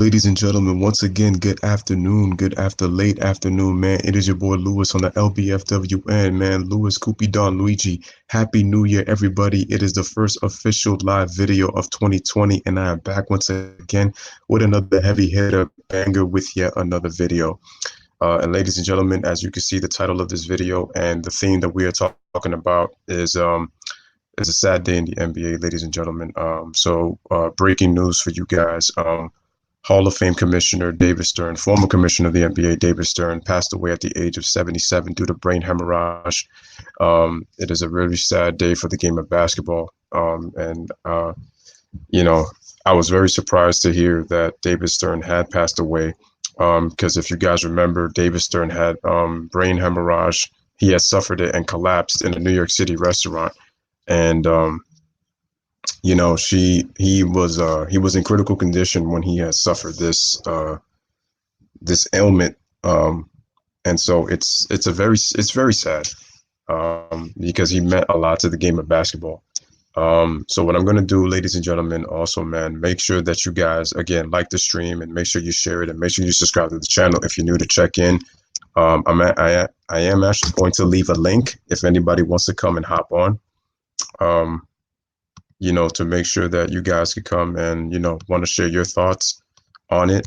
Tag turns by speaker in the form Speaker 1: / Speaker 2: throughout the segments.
Speaker 1: Ladies and gentlemen, once again, good afternoon, good after late afternoon, man. It is your boy Lewis on the LBFWN, man. Lewis, Koopy Don Luigi. Happy New Year, everybody. It is the first official live video of 2020, and I am back once again with another heavy hitter banger with yet another video. And ladies and gentlemen, as you can see, the title of this video and the theme that we are talking about is a sad day in the NBA, ladies and gentlemen. Breaking news for you guys. Hall of Fame Commissioner David Stern, former Commissioner of the NBA David Stern, passed away at the age of 77 due to brain hemorrhage. It is a really sad day for the game of basketball. You know, I was very surprised to hear that David Stern had passed away. Because if you guys remember, David Stern had brain hemorrhage. He had suffered it and collapsed in a New York City restaurant. And he was in critical condition when he had suffered this ailment, and so it's very sad, because he meant a lot to the game of basketball. So what I'm going to do, ladies and gentlemen, also, man, make sure that you guys again like the stream and make sure you share it and make sure you subscribe to the channel if you're new to check in. I am actually going to leave a link if anybody wants to come and hop on. To make sure that you guys could come and, want to share your thoughts on it.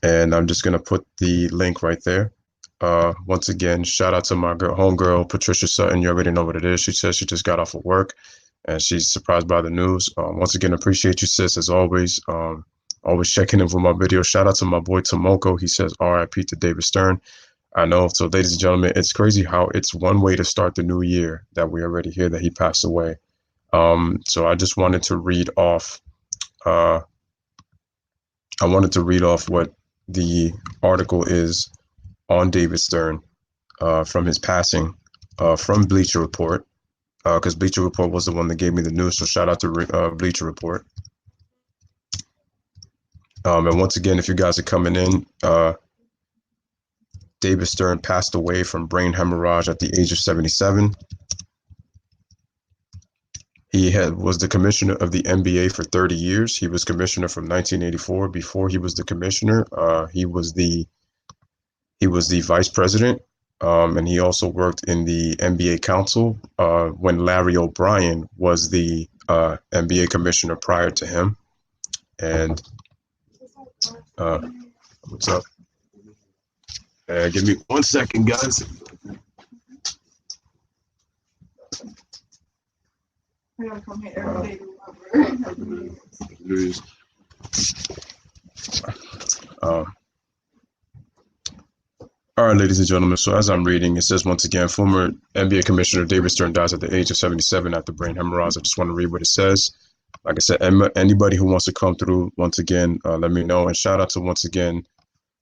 Speaker 1: And I'm just going to put the link right there. Once again, shout out to my homegirl, Patricia Sutton. You already know what it is. She says she just got off of work and she's surprised by the news. Once again, appreciate you, sis, as always. Always checking in for my video. Shout out to my boy, Tomoko. He says, RIP to David Stern. I know. So, ladies and gentlemen, it's crazy how it's one way to start the new year that we already hear that he passed away. So I just wanted to read off. I wanted to read off what the article is on David Stern from his passing from Bleacher Report, because Bleacher Report was the one that gave me the news. So shout out to Bleacher Report. And once again, if you guys are coming in, David Stern passed away from brain hemorrhage at the age of 77. He was the commissioner of the NBA for 30 years. He was commissioner from 1984. Before he was the commissioner, he was the vice president, and he also worked in the NBA council when Larry O'Brien was the NBA commissioner prior to him. And what's up? Give me 1 second, guys.
Speaker 2: I gotta come here every day
Speaker 1: all right, ladies and gentlemen. So as I'm reading, it says once again, former NBA Commissioner David Stern dies at the age of 77 after brain hemorrhage. I just want to read what it says. Like I said, anybody who wants to come through, once again, let me know. And shout out to once again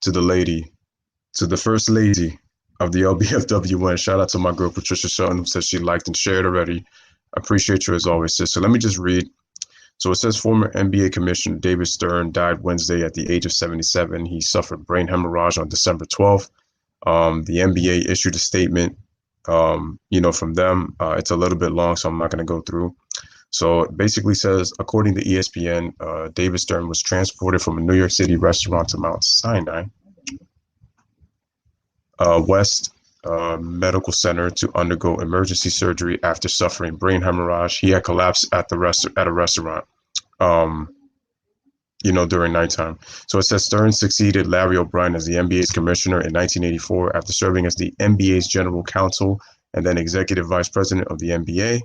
Speaker 1: to the first lady of the LBFWN. Shout out to my girl Patricia Sutton, who says she liked and shared already. I appreciate you as always, sis. So let me just read. So it says former NBA Commissioner David Stern died Wednesday at the age of 77. He suffered brain hemorrhage on December 12th. The NBA issued a statement, from them. It's a little bit long, so I'm not going to go through. So it basically says, according to ESPN, David Stern was transported from a New York City restaurant to Mount Sinai West Medical Center to undergo emergency surgery after suffering brain hemorrhage. He had collapsed at a restaurant, during nighttime. So it says Stern succeeded Larry O'Brien as the NBA's commissioner in 1984 after serving as the NBA's general counsel and then executive vice president of the NBA.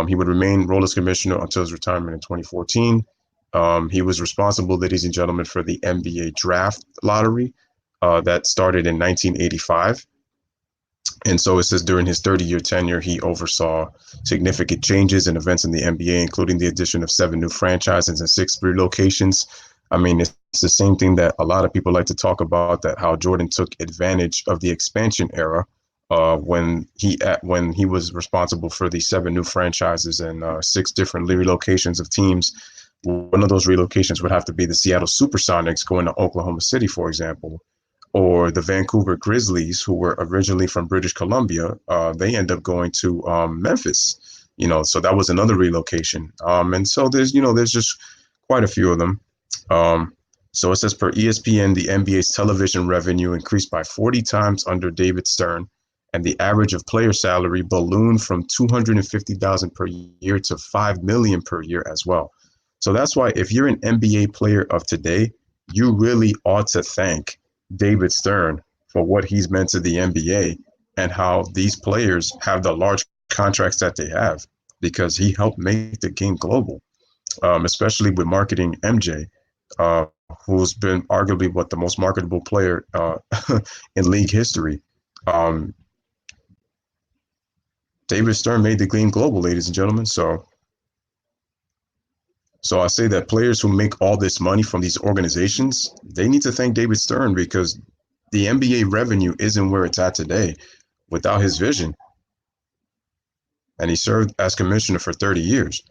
Speaker 1: He would remain role as commissioner until his retirement in 2014. He was responsible, ladies and gentlemen, for the NBA draft lottery that started in 1985. And so it says during his 30-year tenure, he oversaw significant changes and events in the NBA, including the addition of 7 new franchises and 6 relocations. I mean, it's the same thing that a lot of people like to talk about, that how Jordan took advantage of the expansion era when he was responsible for the 7 new franchises and 6 different relocations of teams. One of those relocations would have to be the Seattle Supersonics going to Oklahoma City, for example, or the Vancouver Grizzlies, who were originally from British Columbia. They end up going to Memphis, so that was another relocation. And so there's just quite a few of them. So it says per ESPN, the NBA's television revenue increased by 40 times under David Stern, and the average of player salary ballooned from 250,000 per year to 5 million per year as well. So that's why if you're an NBA player of today, you really ought to thank David Stern for what he's meant to the NBA and how these players have the large contracts that they have because he helped make the game global, especially with marketing MJ, uh, who's been arguably what the most marketable player in league history. Um, David Stern made the game global, ladies and gentlemen. So I say that players who make all this money from these organizations, they need to thank David Stern because the NBA revenue isn't where it's at today without his vision. And he served as commissioner for 30 years.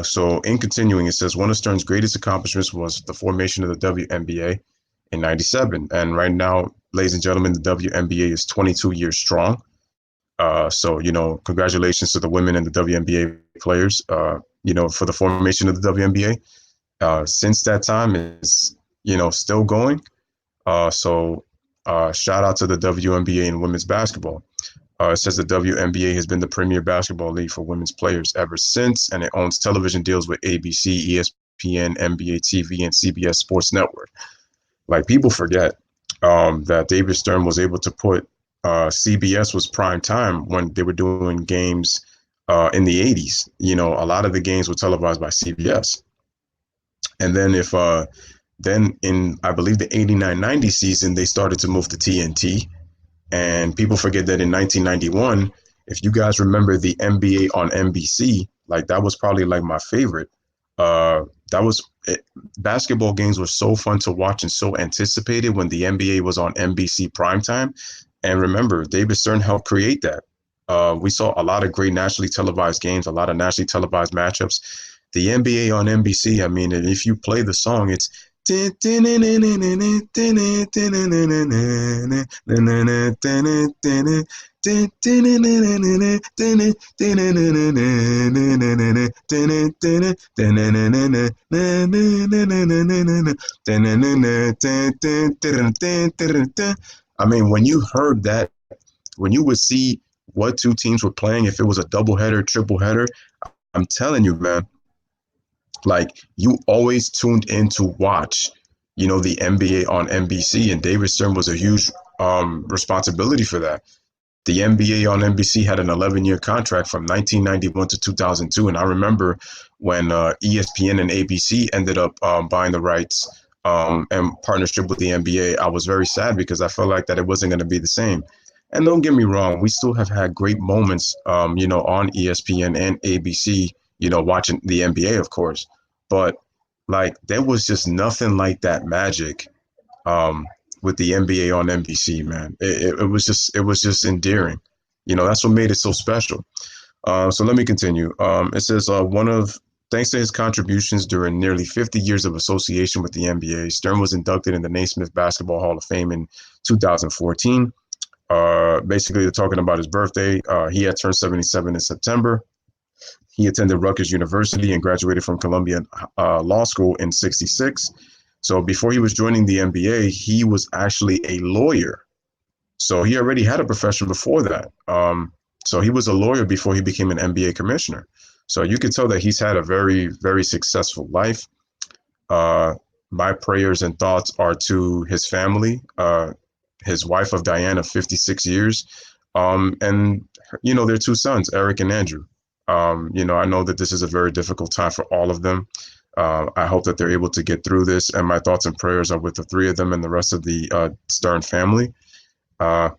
Speaker 1: So in continuing, it says one of Stern's greatest accomplishments was the formation of the WNBA in 97. And right now, ladies and gentlemen, the WNBA is 22 years strong. So, congratulations to the women and the WNBA players, for the formation of the WNBA. Since that time is, still going. So shout out to the WNBA and women's basketball. It says the WNBA has been the premier basketball league for women's players ever since, and it owns television deals with ABC, ESPN, NBA TV, and CBS Sports Network. Like people forget that David Stern was able to put CBS was prime time when they were doing games in the 80s. A lot of the games were televised by CBS. And then then in, I believe, the 89-90 season, they started to move to TNT. And people forget that in 1991, if you guys remember the NBA on NBC, like that was probably like my favorite. That was it, basketball games were so fun to watch and so anticipated when the NBA was on NBC primetime. And remember, David Stern helped create that. We saw a lot of great nationally televised games, a lot of nationally televised matchups. The NBA on NBC, I mean, if you play the song, it's I mean, when you heard that, when you would see what two teams were playing, if it was a double header, triple header, I'm telling you, man, like you always tuned in to watch, the NBA on NBC, and David Stern was a huge responsibility for that. The NBA on NBC had an 11-year contract from 1991 to 2002, and I remember when ESPN and ABC ended up buying the rights and partnership with the NBA. I was very sad because I felt like that it wasn't going to be the same. And don't get me wrong, we still have had great moments, on ESPN and ABC, watching the NBA, of course. But like there was just nothing like that magic um, with the NBA on NBC, man. It was just endearing. That's what made it so special. So let me continue. It says one of thanks to his contributions during nearly 50 years of association with the NBA, Stern was inducted in the Naismith Basketball Hall of Fame in 2014. Basically, they're talking about his birthday. He had turned 77 in September. He attended Rutgers University and graduated from Columbia Law School in 66. So before he was joining the NBA, he was actually a lawyer. So he already had a profession before that. So he was a lawyer before he became an NBA commissioner. So you can tell that he's had a very, very successful life. Uh, my prayers and thoughts are to his family, his wife of Diana, 56 years, and their two sons, Eric and Andrew. I know that this is a very difficult time for all of them. I hope that they're able to get through this, and my thoughts and prayers are with the three of them and the rest of the Stern family. Uh,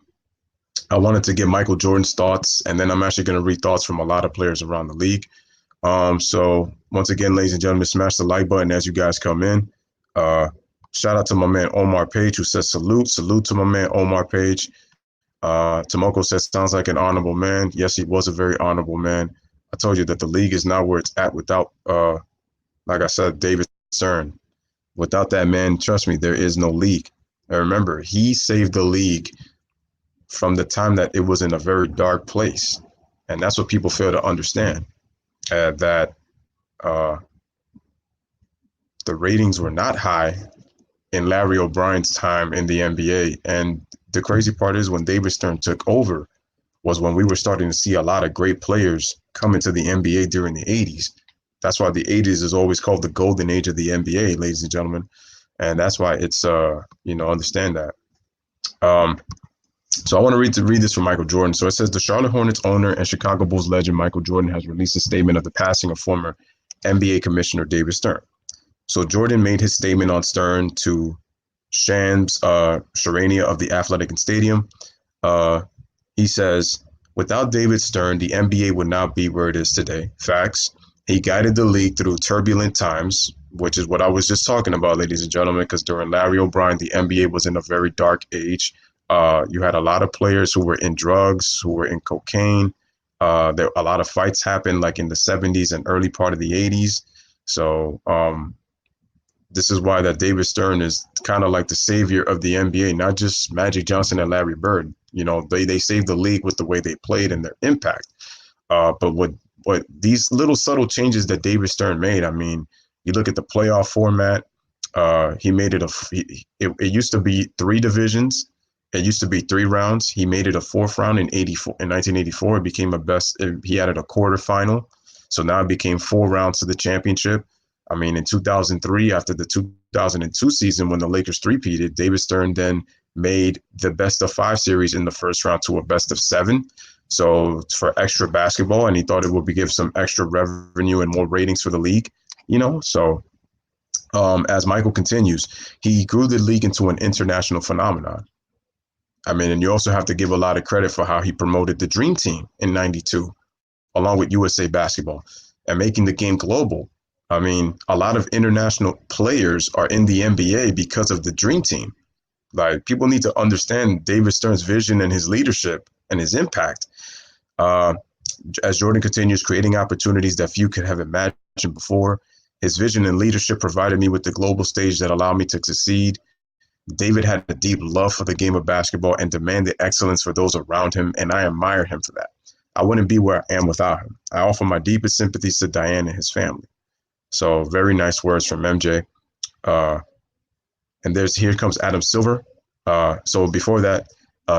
Speaker 1: I wanted to get Michael Jordan's thoughts, and then I'm actually going to read thoughts from a lot of players around the league. So once again, ladies and gentlemen, smash the like button as you guys come in. Uh, Shout out to my man Omar Page, who says salute. Salute to my man Omar Page. Tomoko says sounds like an honorable man. Yes, he was a very honorable man. I told you that the league is not where it's at without, like I said, David Stern. Without that man, trust me, there is no league. And remember, he saved the league from the time that it was in a very dark place. And that's what people fail to understand, that uh, the ratings were not high in Larry O'Brien's time in the NBA. And the crazy part is when David Stern took over was when we were starting to see a lot of great players come into the NBA during the 80s. That's why the 80s is always called the golden age of the NBA, ladies and gentlemen. And that's why it's, understand that. Um, so I want to read this from Michael Jordan. So it says the Charlotte Hornets owner and Chicago Bulls legend Michael Jordan has released a statement of the passing of former NBA Commissioner David Stern. So Jordan made his statement on Stern to Shams Charania of the Athletic and Stadium. He says, without David Stern, the NBA would not be where it is today. Facts. He guided the league through turbulent times, which is what I was just talking about, ladies and gentlemen, because during Larry O'Brien, the NBA was in a very dark age. You had a lot of players who were in drugs, who were in cocaine. There a lot of fights happened like in the 70s and early part of the 80s. So this is why that David Stern is kind of like the savior of the NBA, not just Magic Johnson and Larry Bird. You know, they saved the league with the way they played and their impact. But what these little subtle changes that David Stern made, I mean, you look at the playoff format. He made it it used to be three divisions. It used to be three rounds. He made it a fourth round in 1984. It became a best. He added a quarterfinal, so now it became 4 rounds to the championship. I mean, in 2003, after the 2002 season when the Lakers three-peated, David Stern then made the best of 5 series in the first round to a best of 7. So for extra basketball, and he thought it would give some extra revenue and more ratings for the league, you know. So as Michael continues, he grew the league into an international phenomenon. I mean, and you also have to give a lot of credit for how he promoted the Dream Team in '92, along with USA Basketball, and making the game global. I mean, a lot of international players are in the NBA because of the Dream Team. Like, people need to understand David Stern's vision and his leadership and his impact. Uh, as Jordan continues creating opportunities that few could have imagined before, his vision and leadership provided me with the global stage that allowed me to succeed. David had a deep love for the game of basketball and demanded excellence for those around him, and I admire him for that. I wouldn't be where I am without him. I offer my deepest sympathies to Diane and his family. So very nice words from MJ. Uh, and here comes Adam Silver. So before that,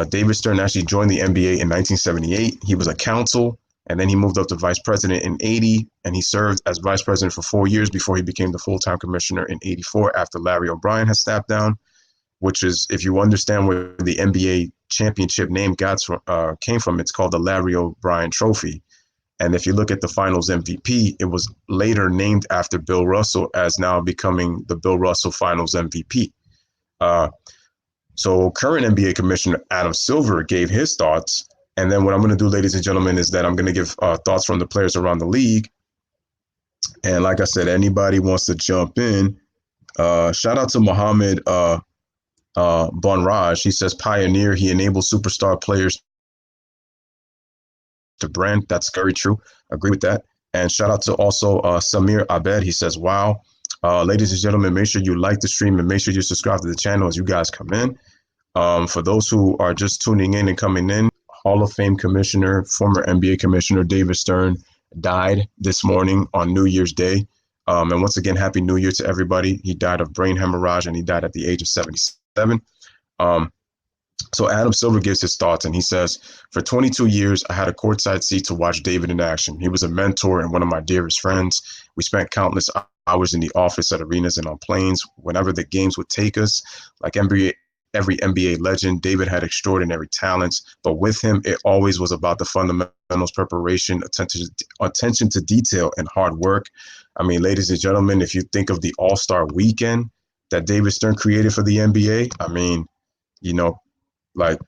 Speaker 1: David Stern actually joined the NBA in 1978. He was a counsel, and then he moved up to vice president in 80, and he served as vice president for 4 years before he became the full-time commissioner in 84 after Larry O'Brien had stepped down, which is, if you understand where the NBA championship name came from, it's called the Larry O'Brien Trophy. And if you look at the finals MVP, it was later named after Bill Russell, as now becoming the Bill Russell Finals MVP. So current NBA Commissioner Adam Silver gave his thoughts. And then what I'm going to do, ladies and gentlemen, is that I'm going to give thoughts from the players around the league. And like I said, anybody wants to jump in. Shout out to Mohammed Bonraj. He says, pioneer, he enables superstar players to brand. That's very true. Agree with that. And shout out to also Samir Abed. He says, wow. Ladies and gentlemen, make sure you like the stream and make sure you subscribe to the channel as you guys come in. For those who are just tuning in and coming in, Hall of Fame Commissioner, former NBA Commissioner David Stern died this morning on New Year's Day. And once again, Happy New Year to everybody. He died of brain hemorrhage and he died at the age of 77. So Adam Silver gives his thoughts, and he says, for 22 years, I had a courtside seat to watch David in action. He was a mentor and one of my dearest friends. We spent countless hours in the office, at arenas, and on planes. Whenever the games would take us, like every NBA legend, David had extraordinary talents, but with him, it always was about the fundamentals, preparation, attention to detail, and hard work. I mean, ladies and gentlemen, if you think of the All-Star weekend that David Stern created for the NBA, I mean, you know, like,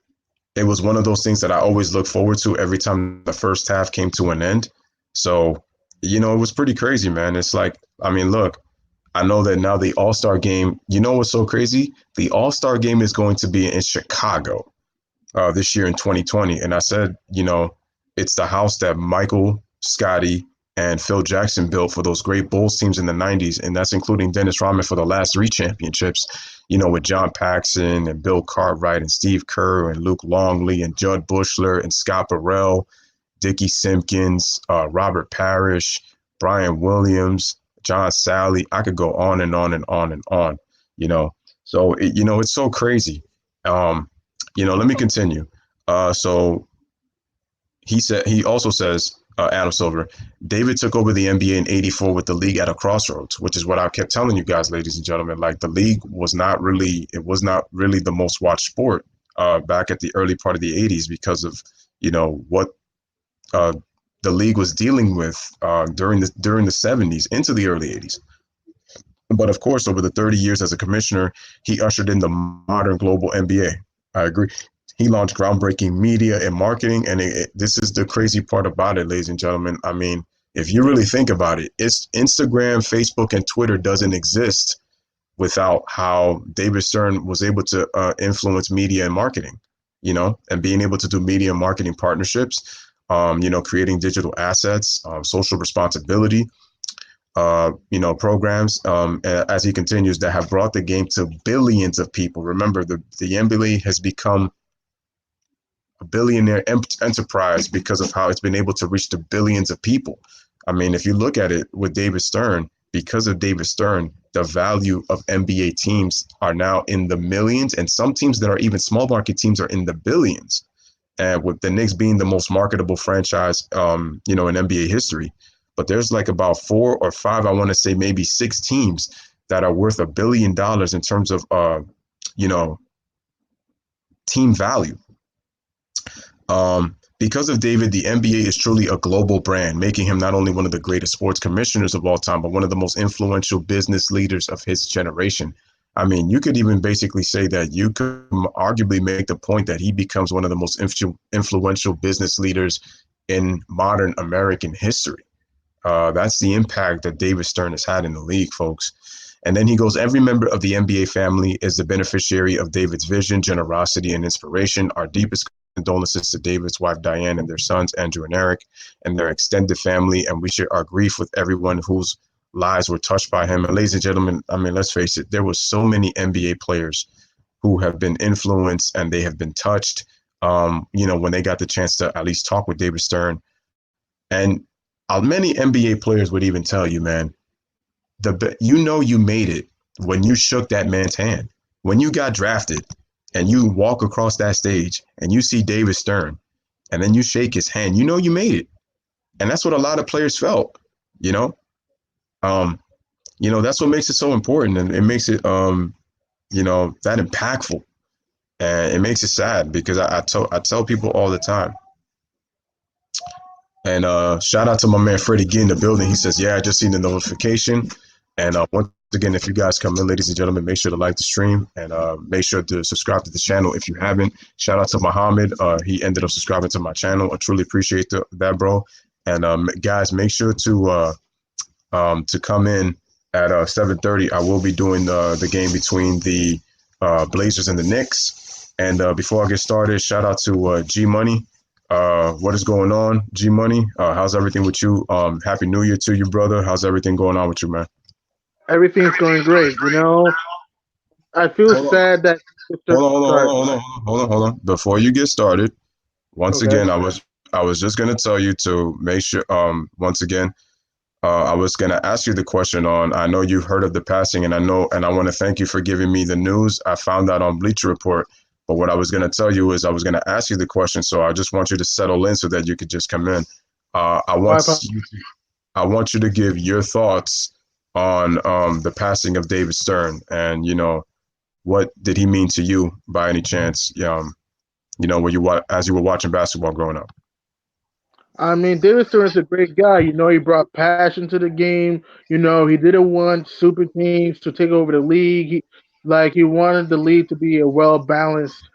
Speaker 1: it was one of those things that I always look forward to every time the first half came to an end. So, you know, it was pretty crazy, man. It's like, I mean, look, I know that now the All-Star game, you know what's so crazy? The All-Star game is going to be in Chicago this year in 2020. And I said, you know, it's the house that Michael, Scotty, and Phil Jackson built for those great Bulls teams in the 90s. And that's including Dennis Rodman for the last 3 championships, you know, with John Paxson and Bill Cartwright and Steve Kerr and Luke Longley and Judd Bushler and Scott Burrell, Dickie Simpkins, Robert Parrish, Brian Williams, John Sally. I could go on and on and on and on, you know. So it's so crazy. Um, let me continue. So he also says, Adam Silver, David took over the NBA in '84 with the league at a crossroads, which is what I kept telling you guys, ladies and gentlemen. Like the league was not really the most watched sport back at the early part of the '80s because of what uh, the league was dealing with during the '70s into the early '80s. But of course, over the 30 years as a commissioner, he ushered in the modern global NBA. I agree. He launched groundbreaking media and marketing. And this is the crazy part about it, ladies and gentlemen. I mean, if you really think about it, it's Instagram, Facebook, and Twitter doesn't exist without how David Stern was able to influence media and marketing, and being able to do media and marketing partnerships, creating digital assets, social responsibility, programs, as he continues, that have brought the game to billions of people. Remember, the NBA has become a billionaire enterprise because of how it's been able to reach the billions of people. I mean, if you look at it with David Stern, because of David Stern, the value of NBA teams are now in the millions, and some teams that are even small market teams are in the billions. And with the Knicks being the most marketable franchise, in NBA history. But there's like about 4 or 5, I want to say maybe 6 teams that are worth $1 billion in terms of, you know, team value. Because of David, the NBA is truly a global brand, making him not only one of the greatest sports commissioners of all time, but one of the most influential business leaders of his generation. I mean, you could even basically say that you could arguably make the point that he becomes one of the most influential business leaders in modern American history. That's the impact that David Stern has had in the league, folks. And then he goes, every member of the NBA family is the beneficiary of David's vision, generosity, and inspiration. Our deepest condolences to David's wife, Diane, and their sons, Andrew and Eric, and their extended family. And we share our grief with everyone whose lives were touched by him. And ladies and gentlemen, I mean, let's face it, there were so many NBA players who have been influenced and they have been touched, when they got the chance to at least talk with David Stern. And many NBA players would even tell you, man, you made it when you shook that man's hand. When you got drafted and you walk across that stage and you see David Stern and then you shake his hand, you made it. And that's what a lot of players felt, you know? Um, that's what makes it so important, and it makes it that impactful. And it makes it sad because I tell people all the time. And shout out to my man Freddie G in the building. He says, "Yeah, I just seen the notification." And once again, if you guys come in, ladies and gentlemen, make sure to like the stream and make sure to subscribe to the channel if you haven't. Shout out to Muhammad. He ended up subscribing to my channel. I truly appreciate that, bro. And guys, make sure to come in at 7:30. I will be doing the game between the Blazers and the Knicks. And before I get started, shout out to G Money. What is going on, G Money? How's everything with you? Happy New Year to you, brother. How's everything going on with you, man?
Speaker 3: Everything's going great. I feel
Speaker 1: Hold on,
Speaker 3: sad that.
Speaker 1: hold on, hold on, hold
Speaker 3: Sorry.
Speaker 1: on, hold on, hold on, hold on. Before you get started, once
Speaker 3: Okay.
Speaker 1: again, I was just gonna tell you to make sure. Once again, I was gonna ask you the question on. I know you've heard of the passing, and I want to thank you for giving me the news. I found out on Bleacher Report. But what I was gonna tell you is I was gonna ask you the question, so I just want you to settle in so that you could just come in. I
Speaker 3: My
Speaker 1: want
Speaker 3: apologies.
Speaker 1: you I want you to give your thoughts on the passing of David Stern, and what did he mean to you by any chance? When as you were watching basketball growing up.
Speaker 3: I mean, David Stern's a great guy. He brought passion to the game. He didn't want super teams to take over the league. He wanted the league to be a well balanced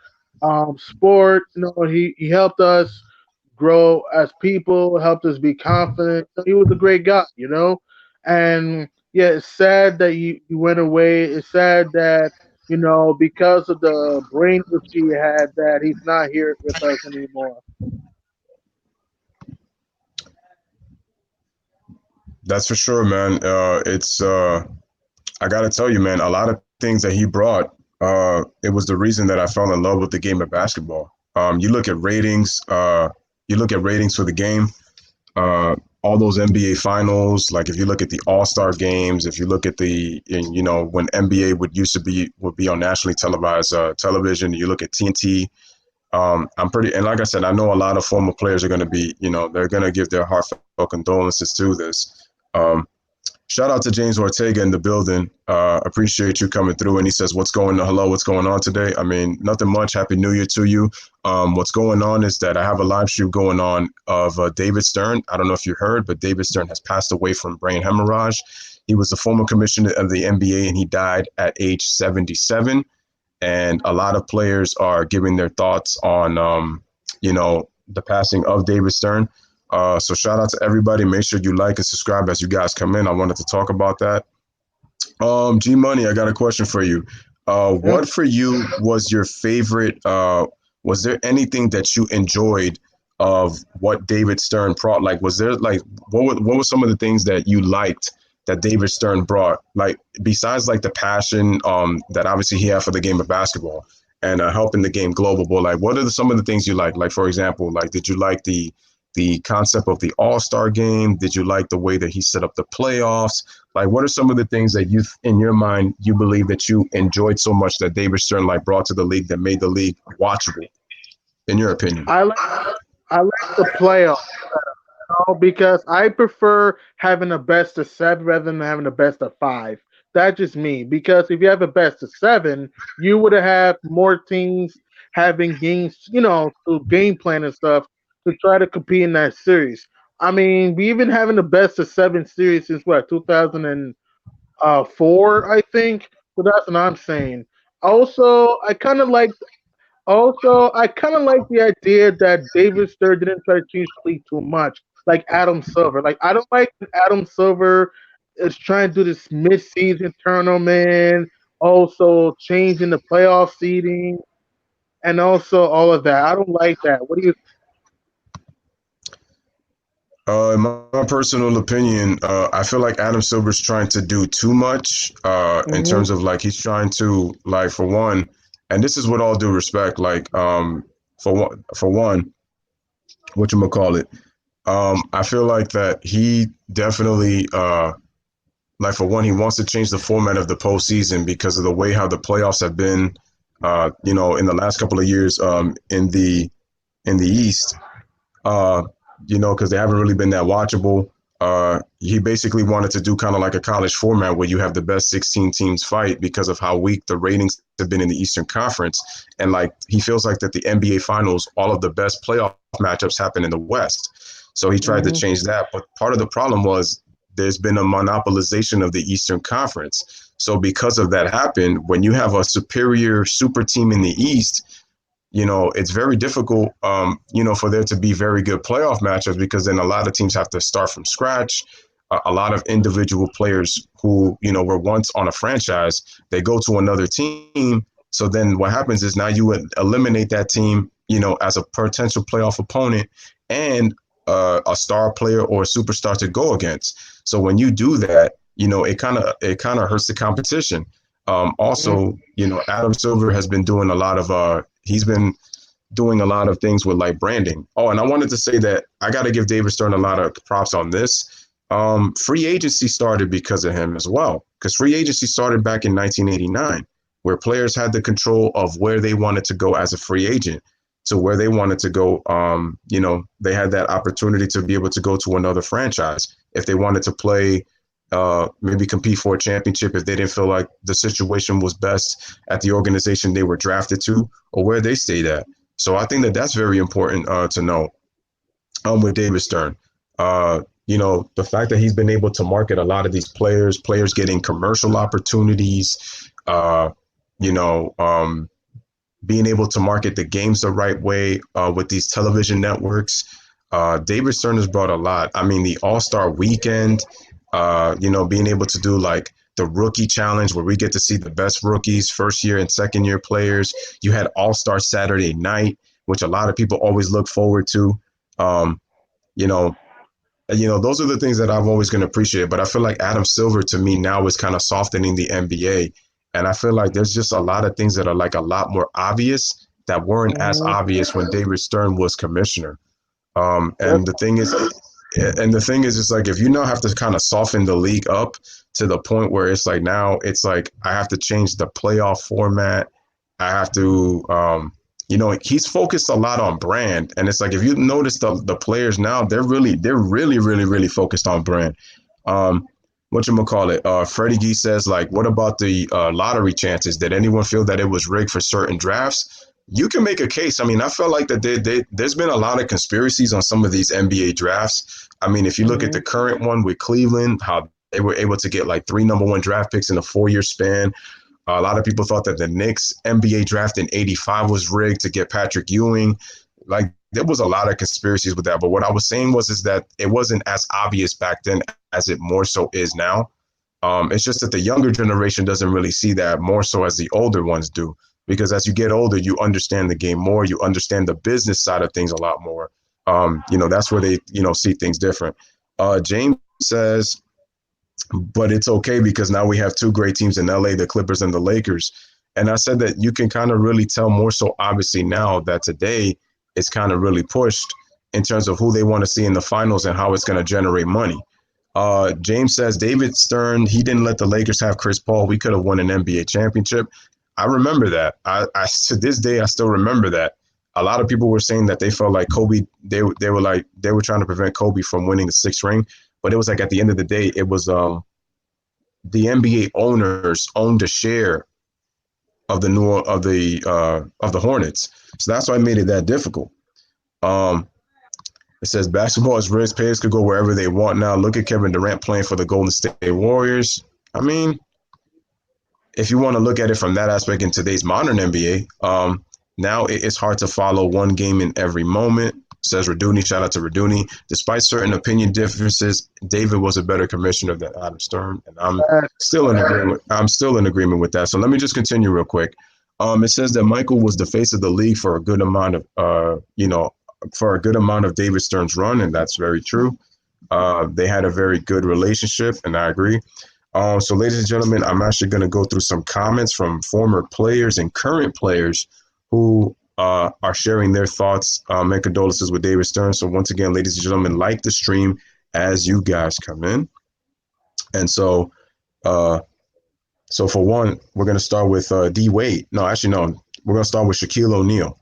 Speaker 3: sport. He helped us grow as people, helped us be confident. So he was a great guy. And yeah, it's sad that he went away. It's sad that because of the brain issue he had, that he's not here with us anymore.
Speaker 1: That's for sure, man. It's I gotta tell you, man. A lot of things that he brought, it was the reason that I fell in love with the game of basketball. You look at ratings. You look at ratings for the game. all those NBA finals, like if you look at the All-Star games, if you look at when NBA would be on nationally televised television, you look at TNT. I'm pretty, and like I said, I know a lot of former players are going to be, they're going to give their heartfelt condolences to this. Shout out to James Ortega in the building. Appreciate you coming through. And he says, hello, what's going on today? I mean, nothing much. Happy New Year to you. What's going on is that I have a live stream going on of David Stern. I don't know if you heard, but David Stern has passed away from brain hemorrhage. He was the former commissioner of the NBA, and he died at age 77. And a lot of players are giving their thoughts on, the passing of David Stern. So shout out to everybody. Make sure you like and subscribe as you guys come in. I wanted to talk about that. G Money, I got a question for you.
Speaker 3: Yeah.
Speaker 1: What for you was your favorite? Was there anything that you enjoyed of what David Stern brought? Like, was there like what were some of the things that you liked that David Stern brought? Like, besides like the passion that obviously he had for the game of basketball and helping the game global. But like, what are some of the things you like? Like, for example, like, did you like the concept of the All-Star game? Did you like the way that he set up the playoffs? Like, what are some of the things that you, in your mind, you believe that you enjoyed so much that David Stern like brought to the league that made the league watchable, in your opinion?
Speaker 3: I like I like the playoff because I prefer having a best of seven rather than having a best of five. That's just me. Because if you have a best of seven, you would have more teams having games, to game plan and stuff to try to compete in that series. I mean, we even having the best of seven series since what 2004, I think. So that's what I'm saying. Also, I kind of like I kind of like the idea that David Stern didn't try to change the league too much, like Adam Silver. Like I don't like when Adam Silver is trying to do this mid-season tournament, also changing the playoff seeding, and also all of that. I don't like that. What do you?
Speaker 1: In my personal opinion, I feel like Adam Silver's trying to do too much in
Speaker 3: Hmm.
Speaker 1: terms of like he's trying to like for one, and this is with all due respect, like for one, what you call it. I feel like that he definitely like for one, he wants to change the format of the postseason because of the way how the playoffs have been, in the last couple of years in the East. uh, because they haven't really been that watchable. He basically wanted to do kind of like a college format where you have the best 16 teams fight because of how weak the ratings have been in the Eastern Conference. And like he feels like that the NBA Finals, all of the best playoff matchups happen in the West. So he tried to
Speaker 3: Hmm.
Speaker 1: change that. But part of the problem was there's been a monopolization of the Eastern Conference. So because of that happened, when you have a superior super team in the East, it's very difficult, for there to be very good playoff matchups because then a lot of teams have to start from scratch. A lot of individual players who, were once on a franchise, they go to another team. So then what happens is now you would eliminate that team, as a potential playoff opponent and a star player or a superstar to go against. So when you do that, it kind of hurts the competition. Also, Adam Silver has been doing a lot of he's been doing a lot of things with like branding. Oh, and I wanted to say that I got to give David Stern a lot of props on this. Free agency started because of him as well, because free agency started back in 1989, where players had the control of where they wanted to go as a free agent to where they wanted to go. They had that opportunity to be able to go to another franchise if they wanted to play, maybe compete for a championship if they didn't feel like the situation was best at the organization they were drafted to or where they stayed at. So I think that that's very important to know with David Stern. The fact that he's been able to market a lot of these players getting commercial opportunities, you know, um, being able to market the games the right way with these television networks. David Stern has brought a lot. I mean, the All Star Weekend, being able to do like the rookie challenge where we get to see the best rookies, first year and second year players. You had All Star Saturday night, which a lot of people always look forward to. Um, you know, those are the things that I've always going to appreciate. But I feel like Adam Silver to me now is kind of softening the NBA. And I feel like there's just a lot of things that are like a lot more obvious that weren't as
Speaker 3: Hmm.
Speaker 1: obvious when David Stern was commissioner.
Speaker 3: That's
Speaker 1: And the thing is, and the thing is, it's like if you now have to kind of soften the league up to the point where it's like now it's like I have to change the playoff format. I have to, he's focused a lot on brand, and it's like if you notice the players now, they're really focused on brand. Um, what you call it? Freddie Gee says like, what about the lottery chances? Did anyone feel that it was rigged for certain drafts? You can make a case. I mean, I felt like that there's been a lot of conspiracies on some of these NBA drafts. I mean, if you look at the current one with Cleveland, how they were able to get like 3 number 1 draft picks in a 4-year span. A lot of people thought that the Knicks NBA draft in '85 was rigged to get Patrick Ewing. Like there was a lot of conspiracies with that. But what I was saying was is that it wasn't as obvious back then as it more so is now. It's just that the younger generation doesn't really see that more so as the older ones do. Because as you get older, you understand the game more. You understand the business side of things a lot more. That's where they, see things different. James says, but it's okay because now we have 2 great teams in LA, the Clippers and the Lakers. And I said that you can kind of really tell more so obviously now that today it's kind of really pushed in terms of who they want to see in the finals and how it's going to generate money. James says David Stern, he didn't let the Lakers have Chris Paul. We could have won an NBA championship. I remember that. I to this day I still remember that. A lot of people were saying that they felt like Kobe. They were trying to prevent Kobe from winning the 6th ring, but it was like at the end of the day, it was the NBA owners owned a share of the Hornets, so that's why I made it that difficult. Um, it says basketball is risk. Players could go wherever they want now. Look at Kevin Durant playing for the Golden State Warriors. I mean, if you want to look at it from that aspect in today's modern NBA, now it's hard to follow one game in every moment. Says Raduni. Shout out to Raduni. Despite certain opinion differences, David was a better commissioner than Adam Stern, and I'm still in agreement. I'm still in agreement with that. So let me just continue real quick. It says that Michael was the face of the league for a good amount of David Stern's run, and that's very true. They had a very good relationship, and I agree. So, ladies and gentlemen, I'm actually going to go through some comments from former players and current players who are sharing their thoughts and condolences with David Stern. So, once again, ladies and gentlemen, like the stream as you guys come in. And so for one, we're going to start with D Wade. No, actually, no. We're going to start with Shaquille O'Neal.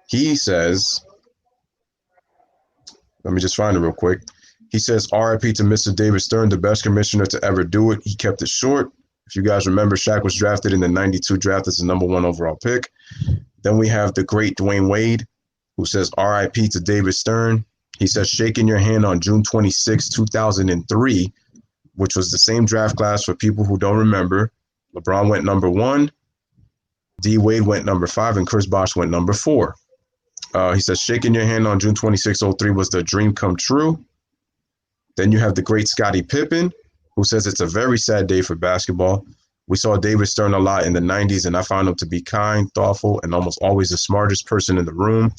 Speaker 1: He says, let me just find it real quick. He says, RIP to Mr. David Stern, the best commissioner to ever do it. He kept it short. If you guys remember, Shaq was drafted in the 92 draft as the number 1 overall pick. Then we have the great Dwayne Wade, who says, RIP to David Stern. He says, shaking your hand on June 26, 2003, which was the same draft class for people who don't remember. LeBron went number 1, D Wade went number 5, and Chris Bosh went number 4. He says, shaking your hand on June 26, 03 was the dream come true. Then you have the great Scottie Pippen, who says it's a very sad day for basketball. We saw David Stern a lot in the 90s, and I found him to be kind, thoughtful, and almost always the smartest person in the room.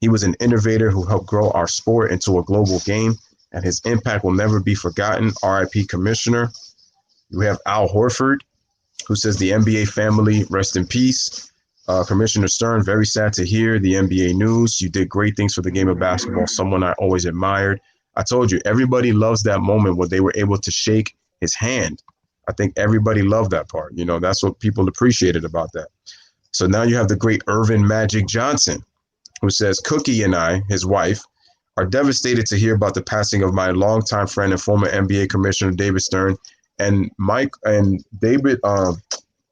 Speaker 1: He was an innovator who helped grow our sport into a global game, and his impact will never be forgotten. RIP Commissioner. We have Al Horford, who says the NBA family, rest in peace. Commissioner Stern, very sad to hear the NBA news. You did great things for the game of basketball, someone I always admired. I told you, everybody loves that moment where they were able to shake his hand. I think everybody loved that part. That's what people appreciated about that. So now you have the great Irvin Magic Johnson, who says, Cookie and I, his wife, are devastated to hear about the passing of my longtime friend and former NBA Commissioner David Stern. And Mike and David,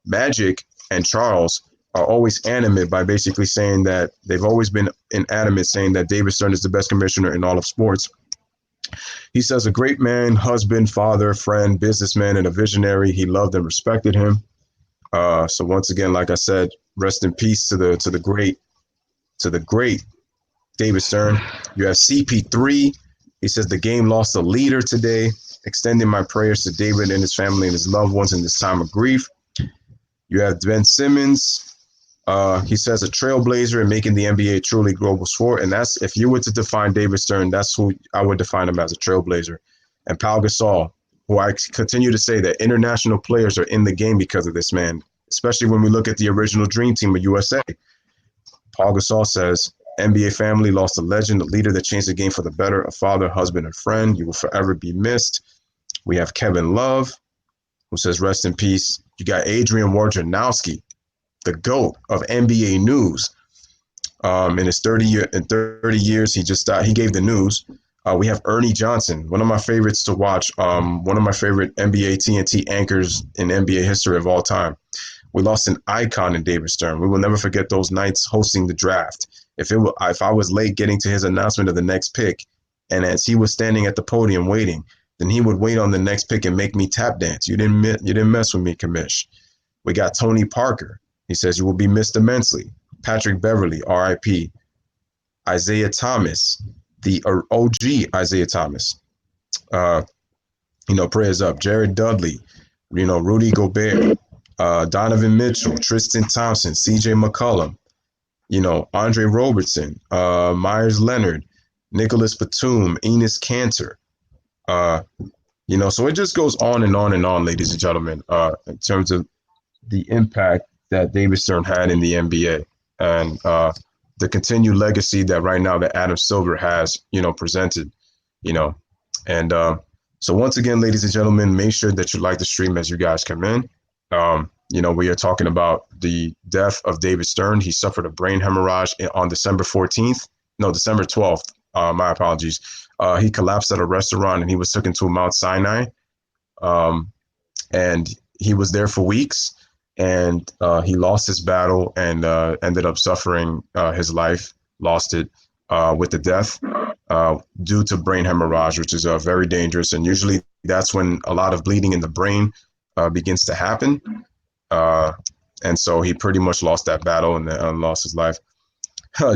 Speaker 1: Magic and Charles are always animate by basically saying that they've always been inanimate, saying that David Stern is the best commissioner in all of sports. He says, a great man, husband, father, friend, businessman, and a visionary. He loved and respected him. So once again, like I said, rest in peace to the great David Stern. You have CP3. He says the game lost a leader today. Extending my prayers to David and his family and his loved ones in this time of grief. You have Ben Simmons. He says a trailblazer in making the NBA a truly global sport. And that's, if you were to define David Stern, that's who I would define him as, a trailblazer. And Pau Gasol, who I continue to say that international players are in the game because of this man, especially when we look at the original Dream Team of USA. Pau Gasol says, NBA family lost a legend, a leader that changed the game for the better, a father, husband, and friend. You will forever be missed. We have Kevin Love, who says, rest in peace. You got Adrian Wojnarowski, the GOAT of NBA news. In his 30 years, he just died. He gave the news. We have Ernie Johnson, one of my favorites to watch. One of my favorite NBA TNT anchors in NBA history of all time. We lost an icon in David Stern. We will never forget those nights hosting the draft. If I was late getting to his announcement of the next pick, and as he was standing at the podium waiting, then he would wait on the next pick and make me tap dance. You didn't mess with me, Kamish. We got Tony Parker. He says you will be missed immensely. Patrick Beverly, R.I.P. Isaiah Thomas, the OG Isaiah Thomas. Uh, prayers up. Jared Dudley, Rudy Gobert, Donovan Mitchell, Tristan Thompson, C.J. McCollum, Andre Robertson, Myers Leonard, Nicholas Batum, Enos Cantor. So it just goes on and on and on, ladies and gentlemen, in terms of the impact that David Stern had in the NBA and the continued legacy that right now that Adam Silver has, presented, you know. And so once again, ladies and gentlemen, make sure that you like the stream as you guys come in. We are talking about the death of David Stern. He suffered a brain hemorrhage on December 14th. No, December 12th. My apologies. He collapsed at a restaurant and he was taken to Mount Sinai. And he was there for weeks, and he lost his battle and ended up suffering his life, lost it with the death due to brain hemorrhage, which is very dangerous. And usually that's when a lot of bleeding in the brain begins to happen. And so he pretty much lost that battle and lost his life.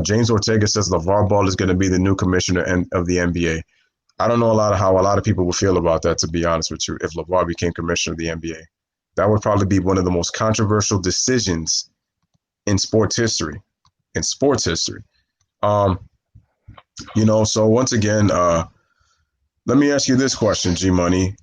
Speaker 1: James Ortega says LeVar Ball is going to be the new commissioner of the NBA. I don't know how a lot of people will feel about that, to be honest with you, if LeVar became commissioner of the NBA. That would probably be one of the most controversial decisions in sports history. In sports history. So once again, let me ask you this question, G Money.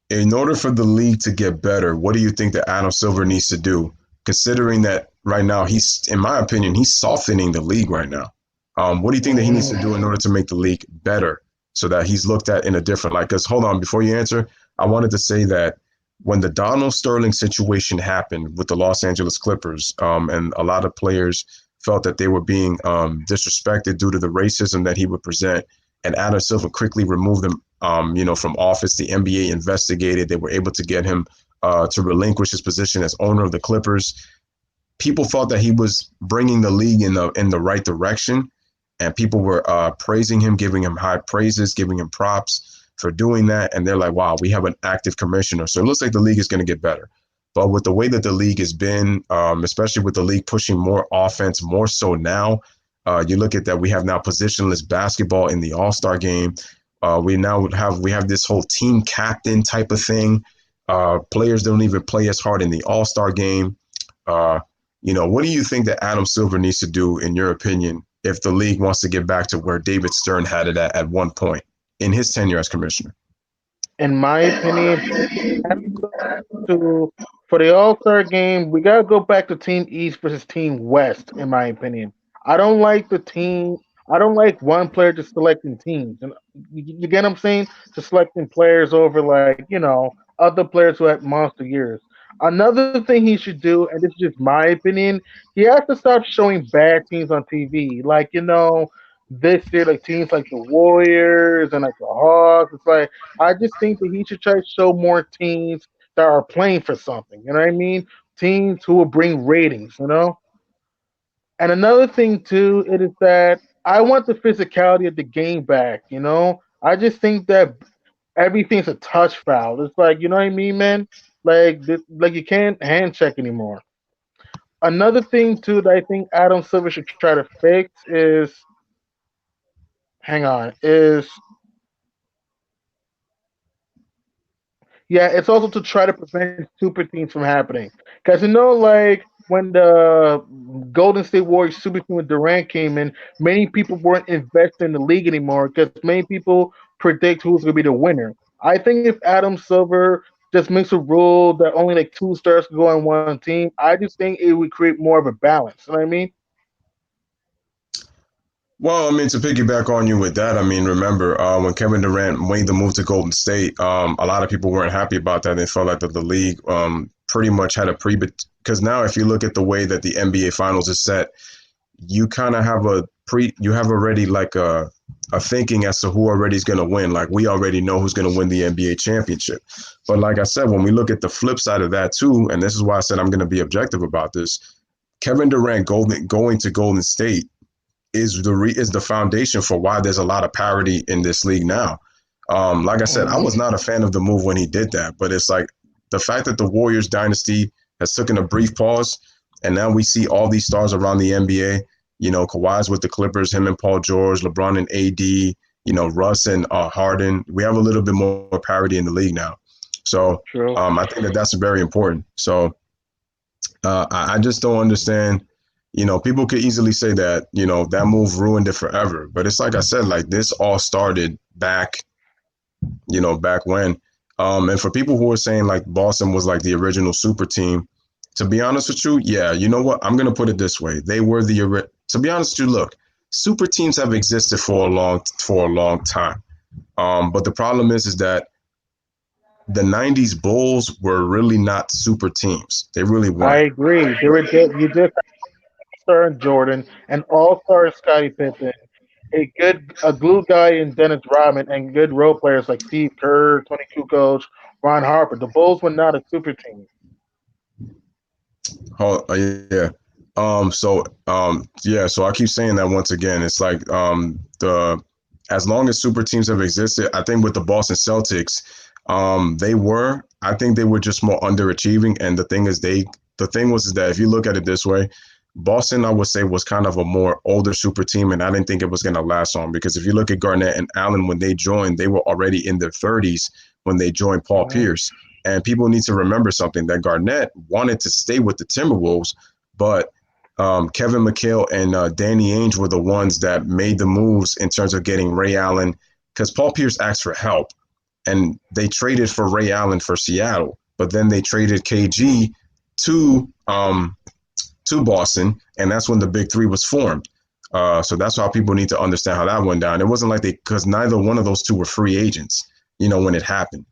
Speaker 1: In order for the league to get better, what do you think that Adam Silver needs to do? Considering that right now in my opinion, he's softening the league right now. What do you think that he needs to do in order to make the league better so that he's looked at in a different light? Because hold on, before you answer, I wanted to say that when the Donald Sterling situation happened with the Los Angeles Clippers, and a lot of players felt that they were being disrespected due to the racism that he would present, and Adam Silver quickly removed them, from office. The NBA investigated. They were able to get him to relinquish his position as owner of the Clippers. People felt that he was bringing the league in the right direction, and people were praising him, giving him high praises, giving him props for doing that. And they're like, wow, we have an active commissioner. So it looks like the league is going to get better. But with the way that the league has been, especially with the league pushing more offense, more so now, you look at that, we have now positionless basketball in the All-Star game. We have this whole team captain type of thing. Players don't even play as hard in the All-Star game. What do you think that Adam Silver needs to do, in your opinion, if the league wants to get back to where David Stern had it at one point in his tenure as commissioner?
Speaker 3: In my opinion, to for the All Star game, we gotta go back to Team East versus Team West. In my opinion, I don't like the team. I don't like one player just selecting teams, and you get what I'm saying, just selecting players over like other players who had monster years. Another thing he should do, and this is just my opinion, he has to stop showing bad teams on TV. Like this year, like teams like the Warriors and like the Hawks. It's like I just think that he should try to show more teams that are playing for something. You know what I mean? Teams who will bring ratings. And another thing too, it is that I want the physicality of the game back. I just think that everything's a touch foul. It's like you know what I mean, man. Like you can't hand check anymore. Another thing too that I think Adam Silver should try to fix is hang on is yeah, it's also to try to prevent super teams from happening. Because like when the Golden State Warriors super team with Durant came in, many people weren't invested in the league anymore because many people predict who's going to be the winner. I think if Adam Silver just makes a rule that only like two stars can go on one team, I just think it would create more of a balance. You know what I mean?
Speaker 1: Well, I mean, to piggyback on you with that, I mean, remember when Kevin Durant made the move to Golden State, a lot of people weren't happy about that. They felt like that the league pretty much had a because now if you look at the way that the NBA Finals is set, you kind of have you have already like a thinking as to who already is going to win. Like we already know who's going to win the NBA championship. But like I said, when we look at the flip side of that too, and this is why I said I'm going to be objective about this, Kevin Durant going to Golden State is the foundation for why there's a lot of parity in this league now. Like I said, I
Speaker 3: Mhm.
Speaker 1: was not a fan of the move when he did that, but it's like the fact that the Warriors dynasty has taken a brief pause, and now we see all these stars around the NBA. You know, Kawhi's with the Clippers, him and Paul George, LeBron and AD. You know, Russ and Harden. We have a little bit more parity in the league now, so
Speaker 3: True.
Speaker 1: I think that that's very important. So I just don't understand. You know, people could easily say that, you know, that move ruined it forever. But it's like I said, like this all started back, you know, back when. And for people who are saying like Boston was like the original super team, to be honest with you, yeah, you know what? I'm going to put it this way. They were to be honest with you, look, super teams have existed for a long time. But the problem is that the 90s Bulls were really not super teams. They really
Speaker 3: I
Speaker 1: weren't.
Speaker 3: agree. You did star in Jordan, an all-star in Scottie Pippen, a glue guy in Dennis Rodman, and good role players like Steve Kerr, Tony Kukoc, Ron Harper. The Bulls were not a super team.
Speaker 1: Oh, yeah. Yeah, so I keep saying that once again. It's like the as long as super teams have existed, I think with the Boston Celtics, I think they were just more underachieving. And the thing was is that if you look at it this way, Boston, I would say, was kind of a more older super team, and I didn't think it was going to last long because if you look at Garnett and Allen when they joined, they were already in their 30s when they joined Paul
Speaker 3: Mhm.
Speaker 1: Pierce. And people need to remember something that Garnett wanted to stay with the Timberwolves, but Kevin McHale and Danny Ainge were the ones that made the moves in terms of getting Ray Allen because Paul Pierce asked for help and they traded for Ray Allen for Seattle, but then they traded KG to to Boston, and that's when the Big Three was formed. So that's why people need to understand how that went down. It wasn't like because neither one of those two were free agents, you know, when it happened.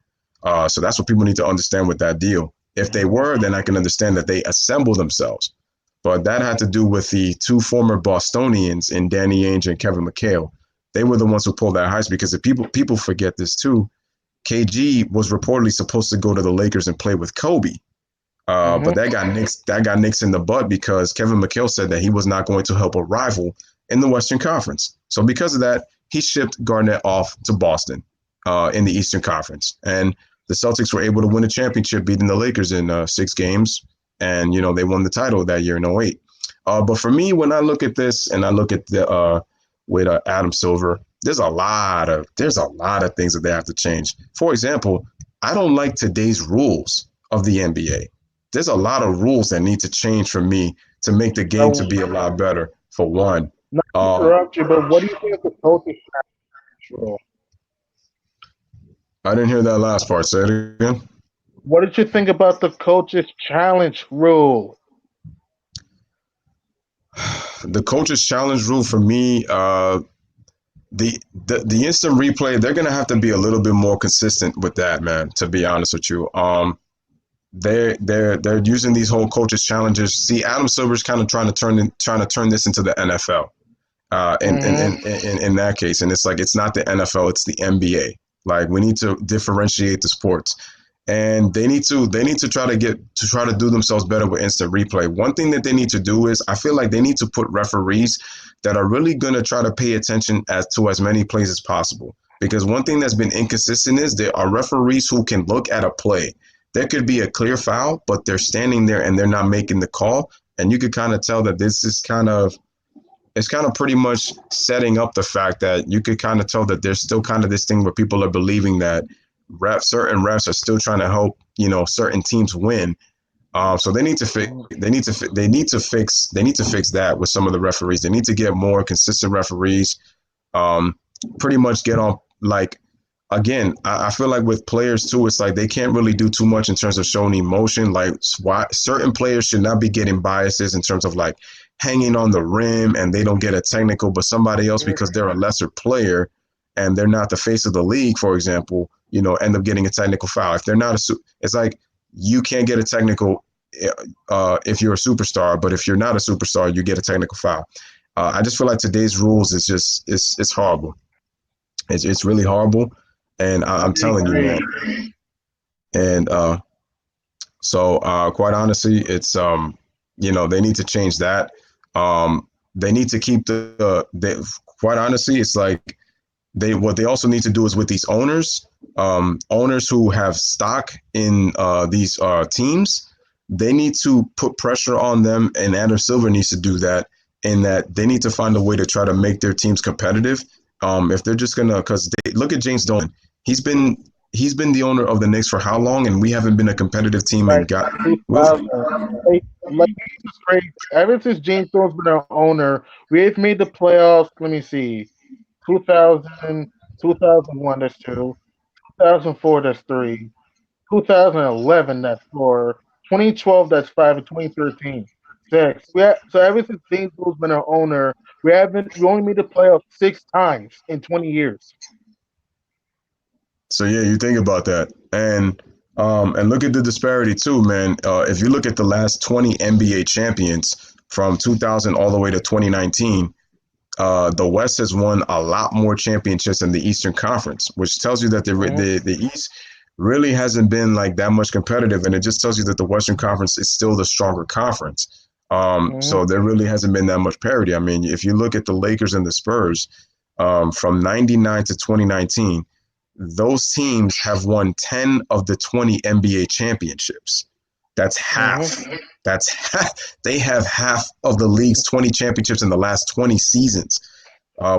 Speaker 1: So that's what people need to understand with that deal. If they
Speaker 3: Mhm.
Speaker 1: were, then I can understand that they assembled themselves. But that had to do with the two former Bostonians in Danny Ainge and Kevin McHale. They were the ones who pulled that heist because if people forget this too. KG was reportedly supposed to go to the Lakers and play with Kobe, but
Speaker 3: Mhm.
Speaker 1: that got nixed in the bud because Kevin McHale said that he was not going to help a rival in the Western Conference. So because of that, he shipped Garnett off to Boston in the Eastern Conference, and the Celtics were able to win a championship, beating the Lakers in 6 games, and you know they won the title that year in '08. But for me, when I look at this and I look at the with Adam Silver, there's a lot of things that they have to change. For example, I don't like today's rules of the NBA. There's a lot of rules that need to change for me to make the game to
Speaker 3: Now,
Speaker 1: be a lot better. For one,
Speaker 3: not to
Speaker 1: uh,
Speaker 3: interrupt you, but what do you think of the coach's role?
Speaker 1: I didn't hear that last part. Say it again.
Speaker 3: What did you think about the coach's challenge rule?
Speaker 1: The coach's challenge rule for me, the instant replay, they're gonna have to be a little bit more consistent with that, man. To be honest with you, they're using these whole coaches challenges. See, Adam Silver's kind of trying to turn this into the NFL.
Speaker 3: Hmm.
Speaker 1: In that case, and it's like it's not the NFL, it's the NBA. Like we need to differentiate the sports, and they need to try to do themselves better with instant replay. One thing that they need to do is I feel like they need to put referees that are really going to try to pay attention as many plays as possible. Because one thing that's been inconsistent is there are referees who can look at a play. There could be a clear foul, but they're standing there and they're not making the call. And you could kind of tell that this is kind of it's kind of pretty much setting up the fact that you could kind of tell that there's still kind of this thing where people are believing that certain refs are still trying to help, you know, certain teams win. So they need to fix they need to fix that with some of the referees. They need to get more consistent referees. Um, pretty much get on like again, I feel like with players too, it's like they can't really do too much in terms of showing emotion. Like why certain players should not be getting biases in terms of like hanging on the rim and they don't get a technical, but somebody else because they're a lesser player and they're not the face of the league, for example, end up getting a technical foul. If they're not it's like you can't get a technical if you're a superstar, but if you're not a superstar, you get a technical foul. I just feel like today's rules is just it's horrible. It's really horrible, and I'm
Speaker 3: I
Speaker 1: telling you, man.
Speaker 3: agree.
Speaker 1: And quite honestly, it's they need to change that. They need to keep they, quite honestly, it's like what they also need to do is with these owners who have stock in these teams, they need to put pressure on them, and Adam Silver needs to do that. In that they need to find a way to try to make their teams competitive. If they're just gonna, because they look at James Dolan, he's been he's been the owner of the Knicks for how long, and we haven't been a competitive team and
Speaker 3: Like
Speaker 1: got. We'll,
Speaker 3: 2000. Like this is crazy. Ever since James Thorne's been our owner, we've made the playoffs. Let me see. 2000, 2001, that's two. 2004, that's three. 2011, that's four. 2012, that's five. And 2013, six. So ever since James Thorne's been our owner, we only made the playoffs 6 times in 20 years.
Speaker 1: So yeah, you think about that, and look at the disparity too, man. If you look at the last 20 NBA champions from 2000 all the way to 2019, the West has won a lot more championships than the Eastern Conference, which tells you that
Speaker 3: Mhm,
Speaker 1: the East really hasn't been like that much competitive, and it just tells you that the Western Conference is still the stronger conference.
Speaker 3: mhm,
Speaker 1: So there really hasn't been that much parity. I mean, if you look at the Lakers and the Spurs, from '99 to 2019, those teams have won 10 of the 20 NBA championships. That's
Speaker 3: mhm.
Speaker 1: half. That's half. They have half of the league's 20 championships in the last 20 seasons,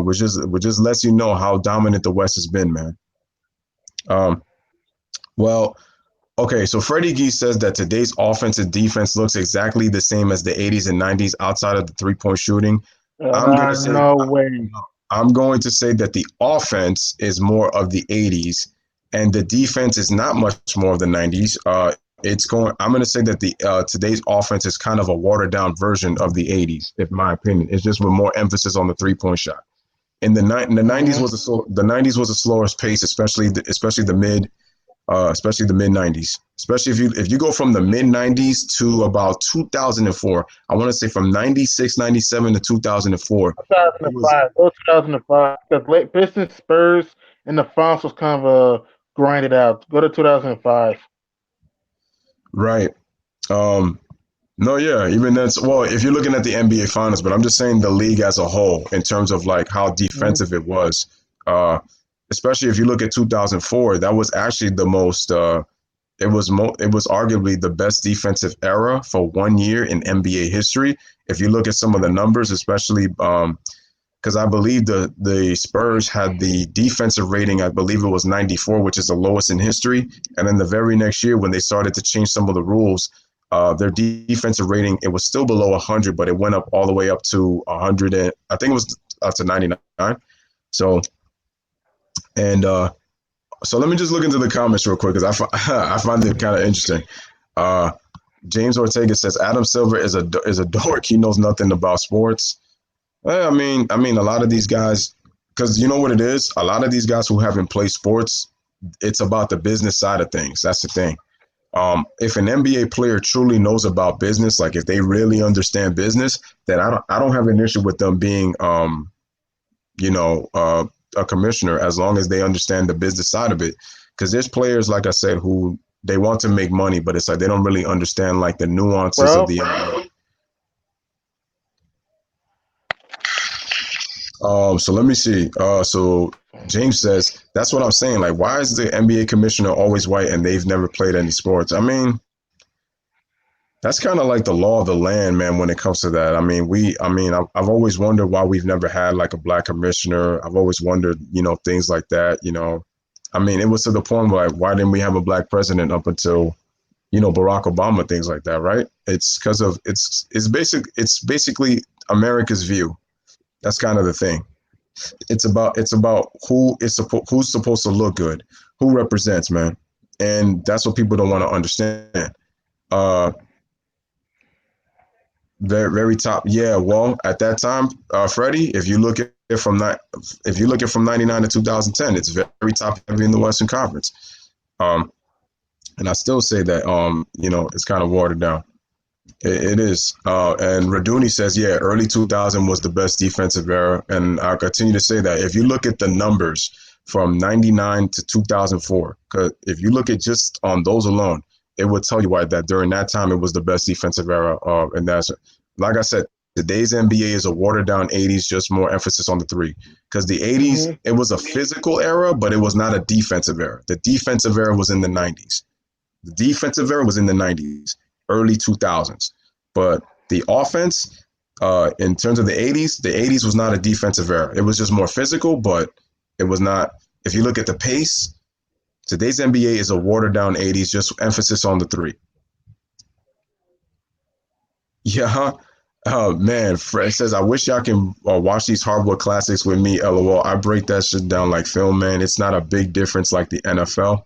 Speaker 1: which just lets you know how dominant the West has been, man. Um, well, okay, so Freddie Gee says that today's offense and defense looks exactly the same as the 80s and 90s outside of the three-point shooting. I'm gonna say
Speaker 3: No way.
Speaker 1: I'm going to say that the offense is more of the 80s and the defense is not much more of the 90s. I'm going to say that the today's offense is kind of a watered down version of the 80s, in my opinion. It's just with more emphasis on the 3-point shot. In the 90s
Speaker 3: Mhm.
Speaker 1: the 90s was a slower pace, especially the mid 90s. Especially if you go from the mid 90s to about 2004, I want to say from 96, 97 to 2004, it was
Speaker 3: 2005. Go 2005. Because late Pistons, Spurs, and the finals was kind of grinded out. Go to 2005.
Speaker 1: right. Um, no, yeah, even that's well, if you're looking at the NBA finals, but I'm just saying the league as a whole in terms of like how
Speaker 3: Mhm.
Speaker 1: defensive it was. Uh, Especially if you look at 2004, that was actually the most it was arguably the best defensive era for 1 year in NBA history. If you look at some of the numbers, especially because I believe the Spurs had the defensive rating, I believe it was 94, which is the lowest in history. And then the very next year, when they started to change some of the rules, their defensive rating, it was still below 100, but it went up all the way up to 100. And I think it was up to 99. So, and so let me just look into the comments real quick because I find it kind of interesting. Uh, James Ortega says Adam Silver is a dork. He knows nothing about sports. I mean, a lot of these guys, because you know what it is. A lot of these guys who haven't played sports, it's about the business side of things. That's the thing. If an NBA player truly knows about business, like if they really understand business, then I don't have an issue with them being, you know, a commissioner as long as they understand the business side of it. Because there's players, like I said, who they want to make money, but it's like they don't really understand like the nuances of
Speaker 3: Well,
Speaker 1: the NBA. So let me see. So James says that's what I'm saying. Like, why is the NBA commissioner always white and they've never played any sports? I mean, that's kind of like the law of the land, man. When it comes to that, I've always wondered why we've never had like a black commissioner. I've always wondered, things like that. I mean, it was to the point where like, why didn't we have a black president up until Barack Obama, things like that, right? It's because of it's basically America's view. That's kind of the thing. It's about who's supposed to look good, who represents, man, and that's what people don't want to understand. Uh, very very top. Yeah, well, at that time, Freddie, if you look at from '99 to 2010, it's very top heavy in the Western Conference. Um, and I still say that it's kind of watered down. It is. And Raduni says, yeah, early 2000 was the best defensive era. And I'll continue to say that. If you look at the numbers from 99 to 2004, because if you look at just on those alone, it would tell you why that during that time it was the best defensive era. And that's, like I said, today's NBA is a watered down 80s, just more emphasis on the three. Because the 80s, it was a physical era, but it was not a defensive era. The defensive era was in the 90s. The defensive era was in the 90s, early 2000s. But the offense, in terms of the 80s was not a defensive era. It was just more physical, but it was not. If you look at the pace, today's NBA is a watered down 80s, just emphasis on the three. Yeah. Oh, man. Fred says, I wish y'all can watch these hardwood classics with me. LOL. I break that shit down like film, man. It's not a big difference like the NFL.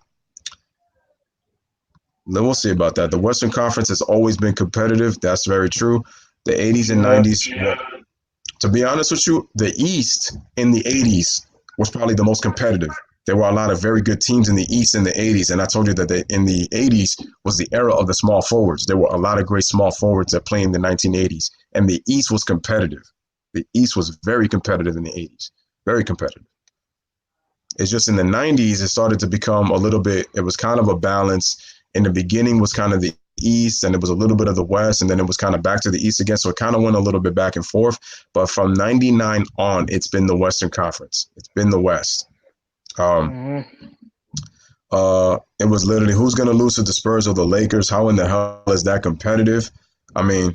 Speaker 1: We'll see about that. The Western Conference has always been competitive. That's very true. The 80s and 90s, to be honest with you, the East in the 80s was probably the most competitive. There were a lot of very good teams in the East in the 80s. And I told you that in the 80s was the era of the small forwards. There were a lot of great small forwards that played in the 1980s. And the East was competitive. The East was very competitive in the 80s. Very competitive. It's just in the 90s, it started to become a little bit, it was kind of a balance. In the beginning was kind of the East, and it was a little bit of the West, and then it was kind of back to the East again. So it kind of went a little bit back and forth. But from 99 on, it's been the Western Conference. It's been the West. It was literally who's going to lose to the Spurs or the Lakers? How in the hell is that competitive? I mean,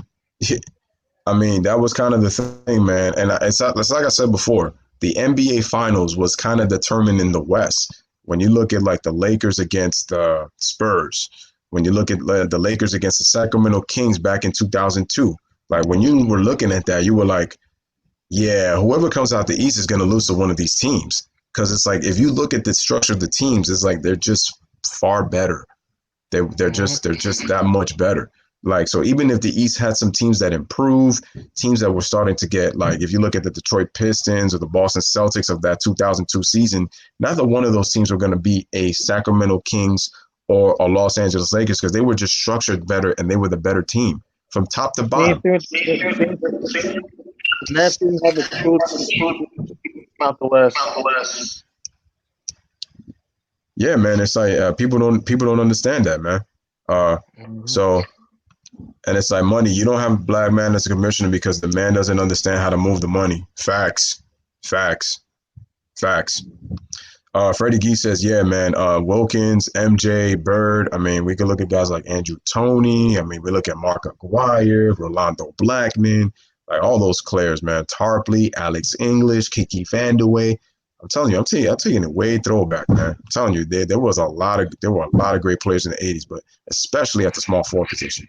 Speaker 1: that was kind of the thing, man. And it's like I said before, the NBA Finals was kind of determined in the West. When you look at like the Lakers against the Spurs, when you look at the Lakers against the Sacramento Kings back in 2002, like when you were looking at that, you were like, yeah, whoever comes out the East is going to lose to one of these teams. Because it's like, if you look at the structure of the teams, it's like they're just far better. They're just that much better. Like, so even if the East had some teams that improved, teams that were starting to get, like, if you look at the Detroit Pistons or the Boston Celtics of that 2002 season, neither one of those teams were going to be a Sacramento Kings or a Los Angeles Lakers because they were just structured better and they were the better team from top to bottom.
Speaker 3: Nets didn't have a clue about the West.
Speaker 1: Yeah, man, it's like people don't understand that, man. So, and it's like money. You don't have a black man as a commissioner because the man doesn't understand how to move the money. Facts. Freddie Gee says, yeah, man, Wilkins, MJ, Bird. I mean, we can look at guys like Andrew Toney. I mean, we look at Mark Aguirre, Rolando Blackman, like all those players, man. Tarpley, Alex English, Kiki Vandeweghe. I'm telling you, I'm taking it way throwback, man. I'm telling you, there were a lot of great players in the 80s, but especially at the small forward position.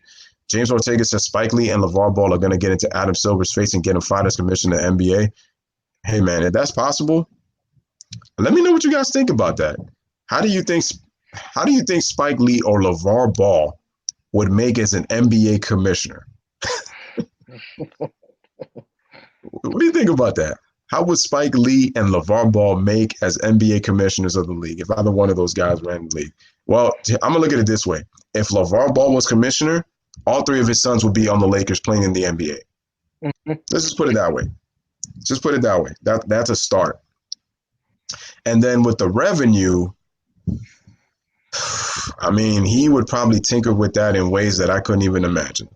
Speaker 1: James Ortega says Spike Lee and LeVar Ball are going to get into Adam Silver's face and get him fired as commissioner of the NBA. Hey, man, if that's possible, let me know what you guys think about that. How do you think Spike Lee or LeVar Ball would make as an NBA commissioner? What do you think about that? How would Spike Lee and LeVar Ball make as NBA commissioners of the league if either one of those guys ran the league? Well, I'm going to look at it this way. If LeVar Ball was commissioner, all three of his sons would be on the Lakers playing in the NBA. Let's just put it that way. That's a start. And then with the revenue, I mean, he would probably tinker with that in ways that I couldn't even imagine.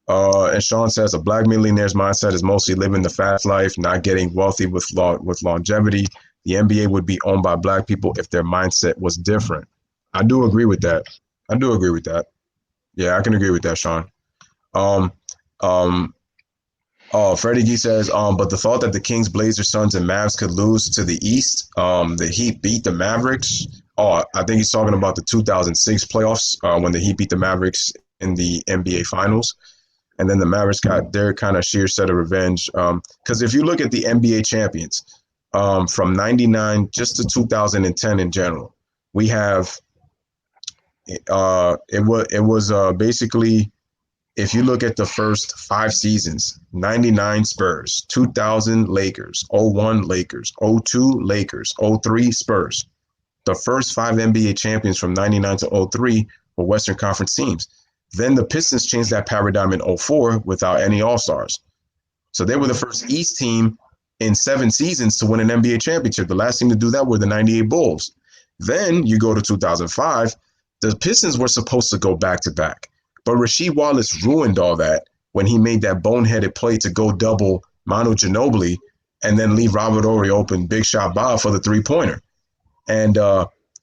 Speaker 1: And Sean says a black millionaire's mindset is mostly living the fast life, not getting wealthy with longevity. The NBA would be owned by black people if their mindset was different. I do agree with that. Yeah, I can agree with that, Sean. Freddie Gee says, but the thought that the Kings, Blazers, Suns, and Mavs could lose to the East, the Heat beat the Mavericks. I think he's talking about the 2006 playoffs when the Heat beat the Mavericks in the NBA Finals. And then the Mavericks got their kind of sheer set of revenge. Because if you look at the NBA champions from '99 just to 2010 in general, we have it was basically, if you look at the first 5 seasons, 99 Spurs, 2000 Lakers, '01 Lakers, '02 Lakers, '03 Spurs. The first 5 NBA champions from '99 to '03 were Western Conference teams. Then the Pistons changed that paradigm in '04 without any All Stars. So they were the first East team in 7 seasons to win an NBA championship. The last team to do that were the '98 Bulls. Then you go to 2005. The Pistons were supposed to go back to back, but Rasheed Wallace ruined all that when he made that boneheaded play to go double Manu Ginobili and then leave Robert Ory open, big shot Bob for the 3-pointer. And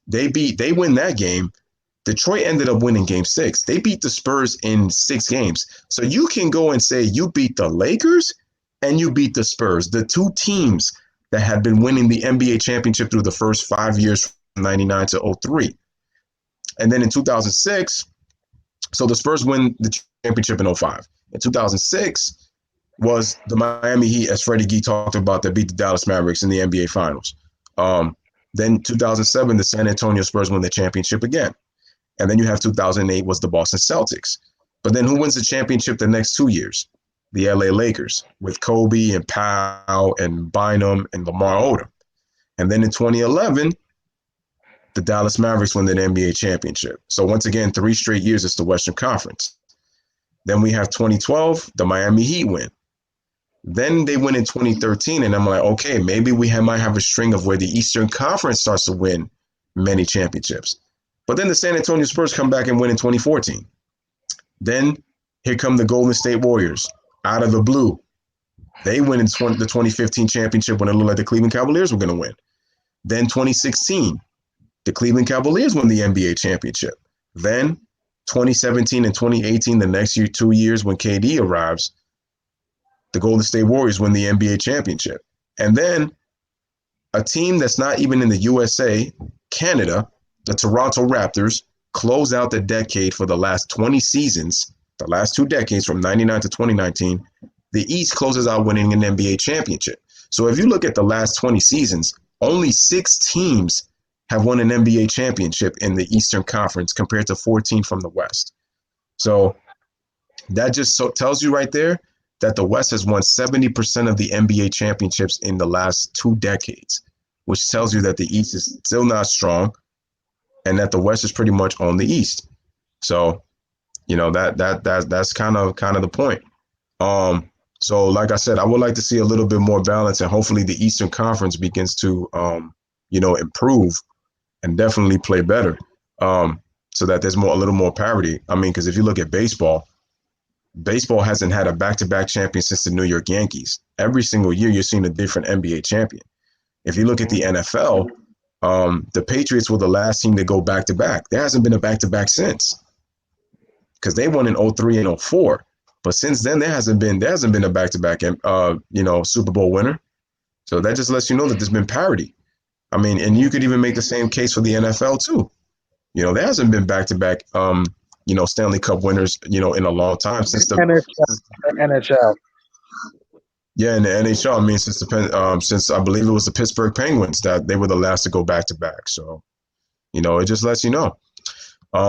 Speaker 1: they win that game. Detroit ended up winning game 6. They beat the Spurs in 6 games. So you can go and say you beat the Lakers and you beat the Spurs, the two teams that had been winning the NBA championship through the first 5 years from '99 to '03. And then in 2006, so the Spurs win the championship in '05. In 2006 was the Miami Heat, as Freddie Gee talked about, that beat the Dallas Mavericks in the NBA Finals. Then 2007, the San Antonio Spurs win the championship again. And then you have 2008 was the Boston Celtics. But then who wins the championship the next 2 years? The LA Lakers with Kobe and Powell and Bynum and Lamar Odom. And then in 2011, the Dallas Mavericks win the NBA championship. So once again, 3 straight years it's the Western Conference. Then we have 2012, the Miami Heat win. Then they win in 2013, and I'm like, okay, maybe might have a string of where the Eastern Conference starts to win many championships. But then the San Antonio Spurs come back and win in 2014. Then here come the Golden State Warriors out of the blue. They win in the 2015 championship when it looked like the Cleveland Cavaliers were going to win. Then 2016, the Cleveland Cavaliers won the NBA championship. Then 2017 and 2018, the next 2 years when KD arrives, the Golden State Warriors win the NBA championship. And then a team that's not even in the USA, Canada, the Toronto Raptors, close out the decade for the last 20 seasons, the last 2 decades from '99 to 2019. The East closes out winning an NBA championship. So if you look at the last 20 seasons, only 6 teams have won an NBA championship in the Eastern Conference compared to 14 from the West. So that just tells you right there that the West has won 70% of the NBA championships in the last 2 decades, which tells you that the East is still not strong and that the West is pretty much on the East. So, that's kind of the point. So like I said, I would like to see a little bit more balance, and hopefully the Eastern Conference begins to improve and definitely play better, so that there's a little more parity. I mean, because if you look at baseball hasn't had a back-to-back champion since the New York Yankees. Every single year you're seeing a different NBA champion. If you look at the NFL, the Patriots were the last team to go back-to-back. There hasn't been a back-to-back since, because they won in '03 and '04. But since then, there hasn't been a back-to-back, Super Bowl winner. So that just lets you know that there's been parity. I mean, and you could even make the same case for the NFL too. There hasn't been back-to-back, Stanley Cup winners, in a long time since the
Speaker 3: NHL.
Speaker 1: Yeah, in the NHL. I mean, since I believe it was the Pittsburgh Penguins that they were the last to go back-to-back. So, it just lets you know.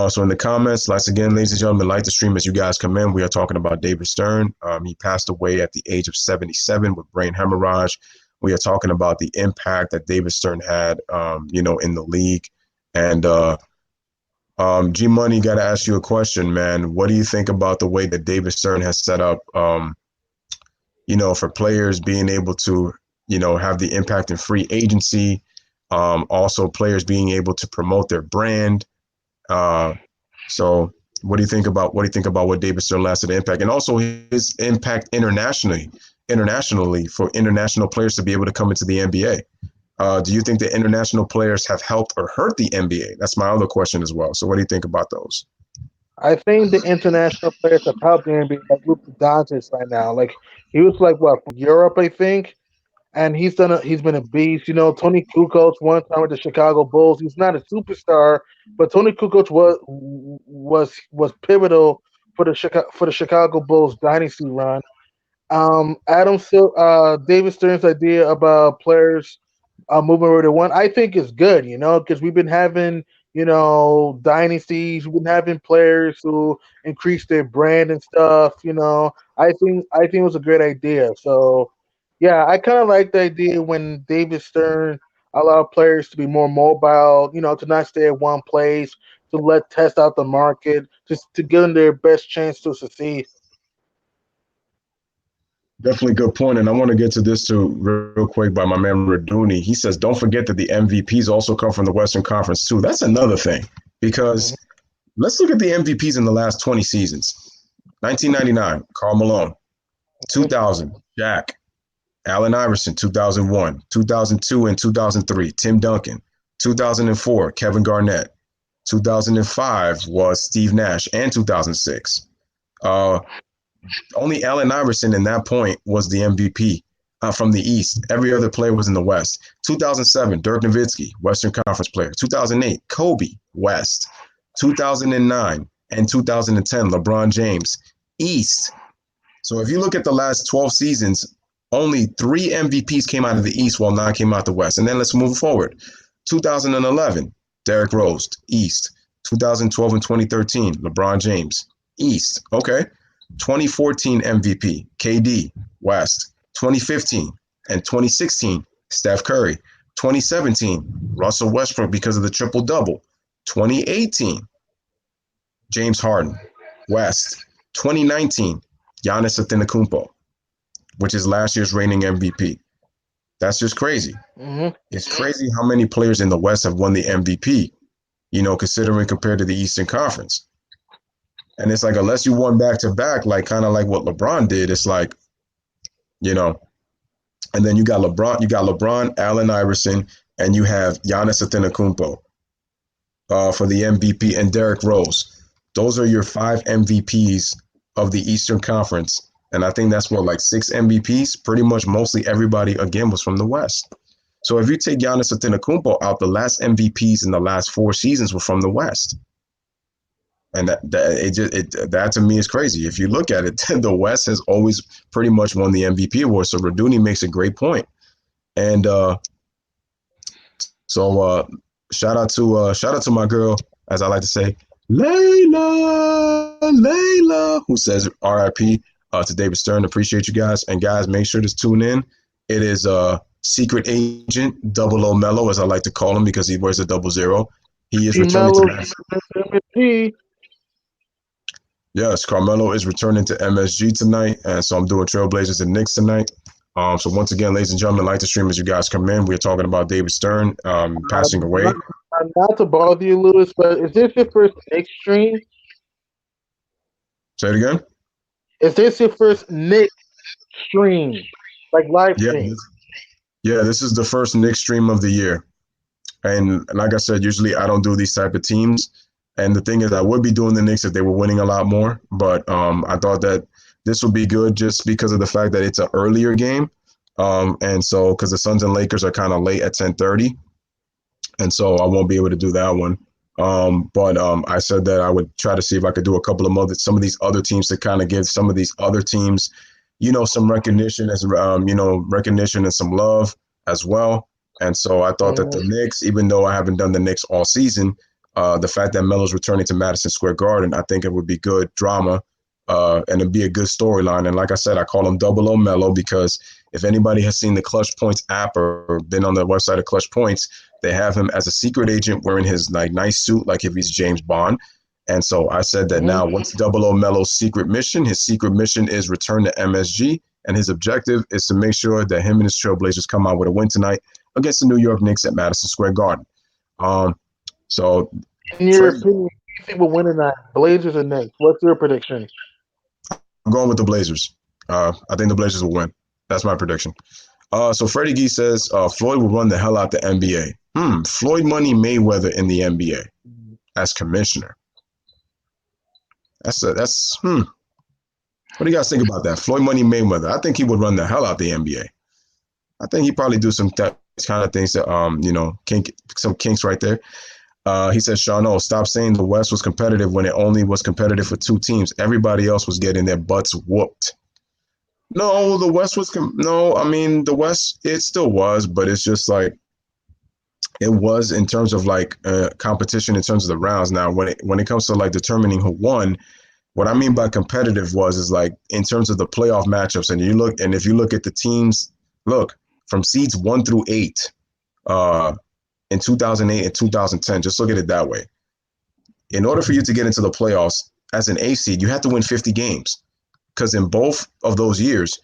Speaker 1: So in the comments, once again, ladies and gentlemen, like the stream as you guys come in. We are talking about David Stern. He passed away at the age of 77 with brain hemorrhage. We are talking about the impact that David Stern had, in the league. And G Money, got to ask you a question, man. What do you think about the way that David Stern has set up, for players being able to, have the impact in free agency, also players being able to promote their brand? So what do you think about what David Stern lasted impact, and also his impact internationally for international players to be able to come into the NBA? Do you think that international players have helped or hurt the NBA? That's my other question as well. So what do you think about those?
Speaker 3: I think the international players have helped the NBA, like Luka Doncic right now. Like he was like what from Europe, I think, and he's been a beast. Tony Kukoc one time with the Chicago Bulls. He's not a superstar, but Tony Kukoc was pivotal for the Chicago Bulls dynasty run. David Stern's idea about players moving over to one, I think is good. Because we've been having dynasties, we've been having players who increase their brand and stuff. I think it was a great idea. So yeah, I kind of like the idea when David Stern allowed players to be more mobile. To not stay at one place, to let test out the market, just to give them their best chance to succeed.
Speaker 1: Definitely good point. And I want to get to this too real quick by my man Raduni. He says, don't forget that the MVPs also come from the Western Conference too. That's another thing because let's look at the MVPs in the last 20 seasons. 1999, Karl Malone. 2000, Shaq. Allen Iverson, 2001. 2002 and 2003, Tim Duncan. 2004, Kevin Garnett. 2005 was Steve Nash, and 2006. Only Allen Iverson in that point was the MVP from the East. Every other player was in the West. 2007, Dirk Nowitzki, Western Conference player. 2008, Kobe, West. 2009 and 2010, LeBron James, East. So if you look at the last 12 seasons, only 3 MVPs came out of the East while 9 came out the West. And then let's move forward. 2011, Derrick Rose, East. 2012 and 2013, LeBron James, East. Okay. 2014 MVP, KD, West. 2015 and 2016, Steph Curry. 2017, Russell Westbrook because of the triple double. 2018, James Harden, West. 2019, Giannis Antetokounmpo, which is last year's reigning MVP. That's just crazy.
Speaker 3: Mm-hmm.
Speaker 1: It's crazy how many players in the West have won the MVP, considering compared to the Eastern Conference. And it's like, unless you won back to back, like kind of like what LeBron did, it's like, and then you got LeBron, Allen Iverson, and you have Giannis Antetokounmpo for the MVP and Derrick Rose. Those are your 5 MVPs of the Eastern Conference. And I think that's like 6 MVPs. Pretty much mostly everybody, again, was from the West. So if you take Giannis Antetokounmpo out, the last MVPs in the last 4 seasons were from the West. And that to me is crazy. If you look at it, the West has always pretty much won the MVP award. So Raduni makes a great point. And shout out to my girl, as I like to say, Layla, who says RIP to David Stern. Appreciate you guys. And guys, make sure to tune in. It is Secret Agent Double O Mello, as I like to call him, because he wears a 00. He is returning to MSG. Yes, Carmelo is returning to MSG tonight, and so I'm doing Trailblazers and Knicks tonight. So once again, ladies and gentlemen, like the stream as you guys come in. We're talking about David Stern passing away.
Speaker 3: Not to bother you, Lewis, but is this your first Knicks stream?
Speaker 1: Say it again.
Speaker 3: Is this your first Knicks stream, like live stream?
Speaker 1: Yeah, this is the first Knicks stream of the year, and like I said, usually I don't do these type of teams. And the thing is, I would be doing the Knicks if they were winning a lot more, but I thought that this would be good just because of the fact that it's an earlier game, and so because the Suns and Lakers are kind of late at 10:30, and so I won't be able to do that one. But I said that I would try to see if I could do a couple of some of these other teams to kind of give some of these other teams, some recognition recognition and some love as well. And so I thought that the Knicks, even though I haven't done the Knicks all season, the fact that Melo's returning to Madison Square Garden, I think it would be good drama and it'd be a good storyline. And like I said, I call him Double O Melo because if anybody has seen the Clutch Points app or been on the website of Clutch Points, they have him as a secret agent wearing his nice suit like if he's James Bond. And so I said that now what's Double O Melo's secret mission? His secret mission is return to MSG, and his objective is to make sure that him and his Trailblazers come out with a win tonight against the New York Knicks at Madison Square Garden. So,
Speaker 3: in your opinion, who do you think will win tonight? Blazers or Knicks? What's your prediction?
Speaker 1: I'm going with the Blazers. I think the Blazers will win. That's my prediction. So Freddie Gee says Floyd will run the hell out the NBA. Floyd Money Mayweather in the NBA as commissioner. That's What do you guys think about that? Floyd Money Mayweather. I think he would run the hell out the NBA. I think he'd probably do some kind of things that kink some kinks right there. He says, Sean, stop saying the West was competitive when it only was competitive for two teams. Everybody else was getting their butts whooped. No, the West was no. I mean, the West it still was, but it's just like it was in terms of like competition in terms of the rounds. Now, when it comes to like determining who won, what I mean by competitive is like in terms of the playoff matchups. And if you look at the teams, look from seeds 1 through 8, in 2008 and 2010. Just look at it that way. In order for you to get into the playoffs as an A seed, you have to win 50 games. Because in both of those years,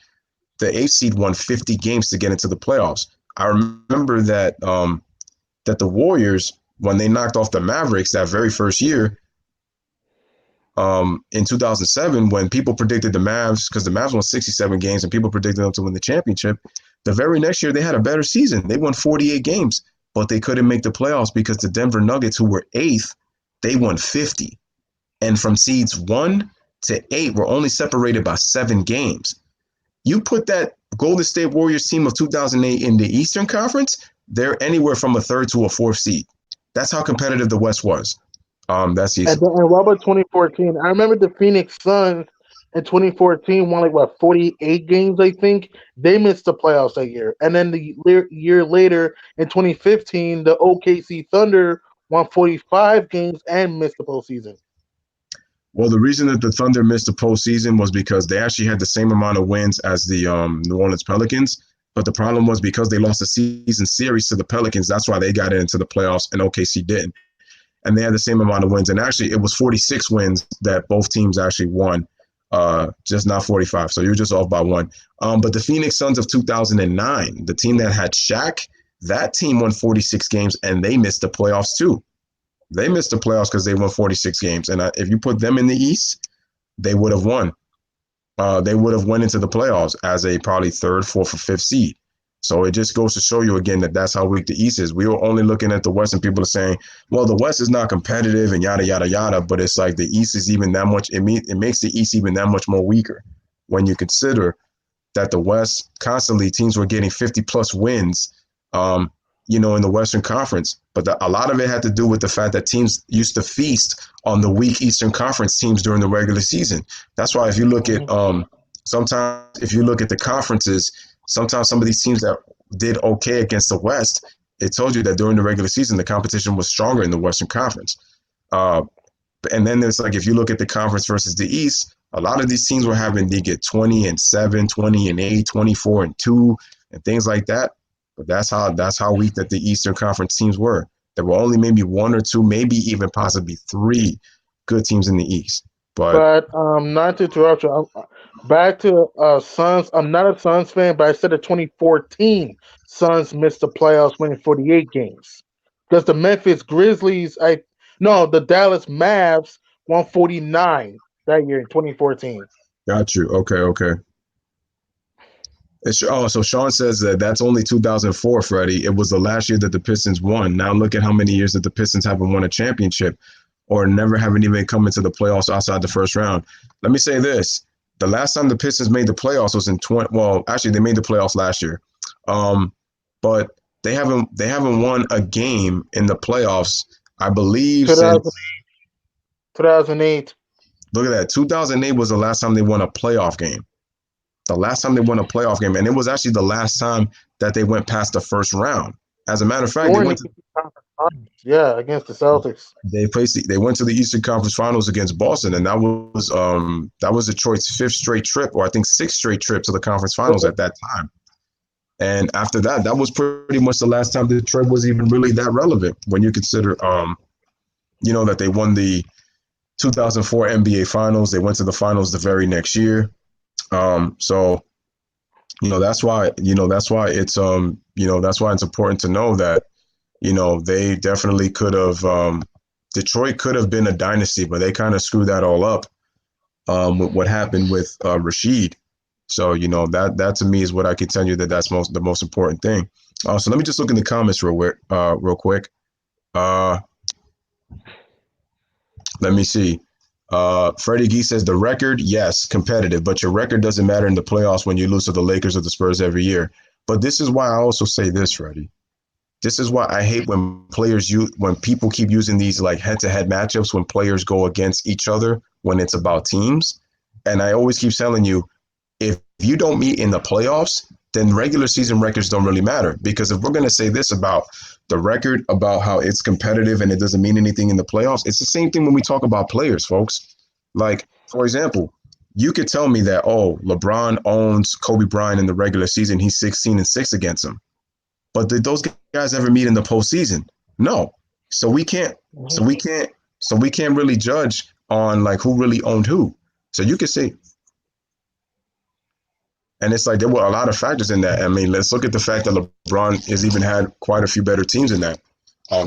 Speaker 1: the 8 seed won 50 games to get into the playoffs. I remember that the Warriors, when they knocked off the Mavericks that very first year, in 2007, when people predicted the Mavs, because the Mavs won 67 games and people predicted them to win the championship, the very next year they had a better season. They won 48 games, but they couldn't make the playoffs because the Denver Nuggets, who were 8th, they won 50. And from seeds 1 to 8 were only separated by 7 games. You put that Golden State Warriors team of 2008 in the Eastern Conference, they're anywhere from a 3rd to a 4th seed. That's how competitive the West was that season.
Speaker 3: And what about 2014? I remember the Phoenix Suns in 2014 won like what 48 games, I think. They missed the playoffs that year. And then the year later in 2015, the OKC Thunder won 45 games and missed the postseason.
Speaker 1: Well, the reason that the Thunder missed the postseason was because they actually had the same amount of wins as the New Orleans Pelicans. But the problem was because they lost the season series to the Pelicans, that's why they got into the playoffs and OKC didn't. And they had the same amount of wins. And actually, it was 46 wins that both teams actually won, just not 45. So you're just off by 1. But the Phoenix Suns of 2009, the team that had Shaq, that team won 46 games and they missed the playoffs too. They missed the playoffs because they won 46 games. And if you put them in the East, they would have won. They would have went into the playoffs as a probably 3rd, 4th, or 5th seed. So it just goes to show you again that that's how weak the East is. We were only looking at the West and people are saying, well, the West is not competitive and yada, yada, yada. But it's like the East is even that much, it makes the East even that much more weaker when you consider that the West constantly teams were getting 50 plus wins, in the Western Conference. But a lot of it had to do with the fact that teams used to feast on the weak Eastern Conference teams during the regular season. That's why if you look at sometimes if you look at the conferences, sometimes some of these teams that did okay against the West, it told you that during the regular season, the competition was stronger in the Western Conference. And then there's like, if you look at the conference versus the East, a lot of these teams were having, they get 20-7, 20-8, 24-2, and things like that. But that's how weak that the Eastern Conference teams were. There were only maybe 1 or 2, maybe even possibly 3 good teams in the East.
Speaker 3: But not to interrupt you, back to Suns. I'm not a Suns fan, but I said the 2014 Suns missed the playoffs, winning 48 games because the Memphis Grizzlies, the Dallas Mavs won 49 that year in 2014.
Speaker 1: Got you. Okay. So Sean says that that's only 2004, Freddie. It was the last year that the Pistons won. Now look at how many years that the Pistons haven't won a championship or never haven't even come into the playoffs outside the first round. Let me say this. The last time the Pistons made the playoffs was in actually they made the playoffs last year. But they haven't won a game in the playoffs, I believe,
Speaker 3: 2000,
Speaker 1: since
Speaker 3: 2008.
Speaker 1: look at that. 2008 was the last time they won a playoff game. The last time they won a playoff game, and it was actually the last time that they went past the first round. As a matter of fact,
Speaker 3: against the Celtics.
Speaker 1: They went to the Eastern Conference Finals against Boston, and that was Detroit's 5th straight trip, or I think 6th straight trip to the conference finals at that time. And after that, that was pretty much the last time Detroit was even really that relevant when you consider, that they won the 2004 NBA Finals. They went to the finals the very next year. So that's why it's important to know that they definitely could have Detroit could have been a dynasty, but they kind of screwed that all up with what happened with Rashid. So that to me is what I can tell you that's the most important thing. So let me just look in the comments real quick. Let me see. Freddie Gee says the record, yes, competitive, but your record doesn't matter in the playoffs when you lose to the Lakers or the Spurs every year. But this is why I also say this, Freddie. This is why I hate when people keep using these like head-to-head matchups when players go against each other when it's about teams. And I always keep telling you, if you don't meet in the playoffs, then regular season records don't really matter. Because if we're going to say this about the record, about how it's competitive and it doesn't mean anything in the playoffs, it's the same thing when we talk about players, folks. Like, for example, you could tell me that, oh, LeBron owns Kobe Bryant in the regular season. He's 16-6 against him. But did those guys ever meet in the postseason? No. So we can't. So we can't. So we can't really judge on like who really owned who. So you could say, and it's like there were a lot of factors in that. I mean, let's look at the fact that LeBron has even had quite a few better teams in that,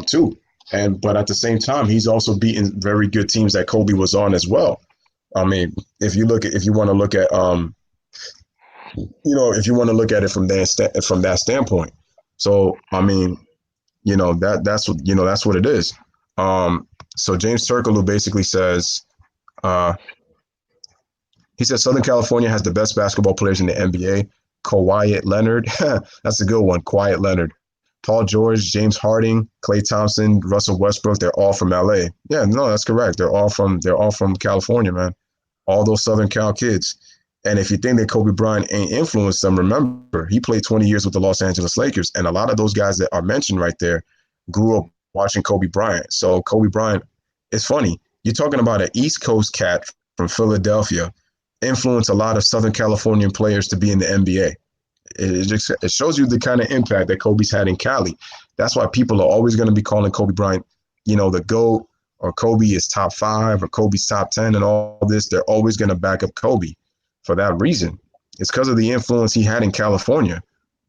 Speaker 1: too. And but at the same time, he's also beaten very good teams that Kobe was on as well. I mean, if you want to look at, if you want to look at it from that standpoint. So I mean, that's what it is. So James Turkle, who basically says, uh, he says Southern California has the best basketball players in the NBA. Kawhi Leonard, that's a good one. Kawhi Leonard, Paul George, James Harden, Klay Thompson, Russell Westbrook. They're all from LA. Yeah, no, that's correct. They're all from California, man. All those Southern Cal kids. And if you think that Kobe Bryant ain't influenced them, remember he played 20 years with the Los Angeles Lakers, and a lot of those guys that are mentioned right there grew up watching Kobe Bryant. So Kobe Bryant, it's funny. You're talking about an East Coast cat from Philadelphia influence a lot of Southern Californian players to be in the NBA. It shows you the kind of impact that Kobe's had in Cali. That's why people are always going to be calling Kobe Bryant, the GOAT, or Kobe is top 5, or Kobe's top 10, and all this. They're always going to back up Kobe for that reason. It's because of the influence he had in California.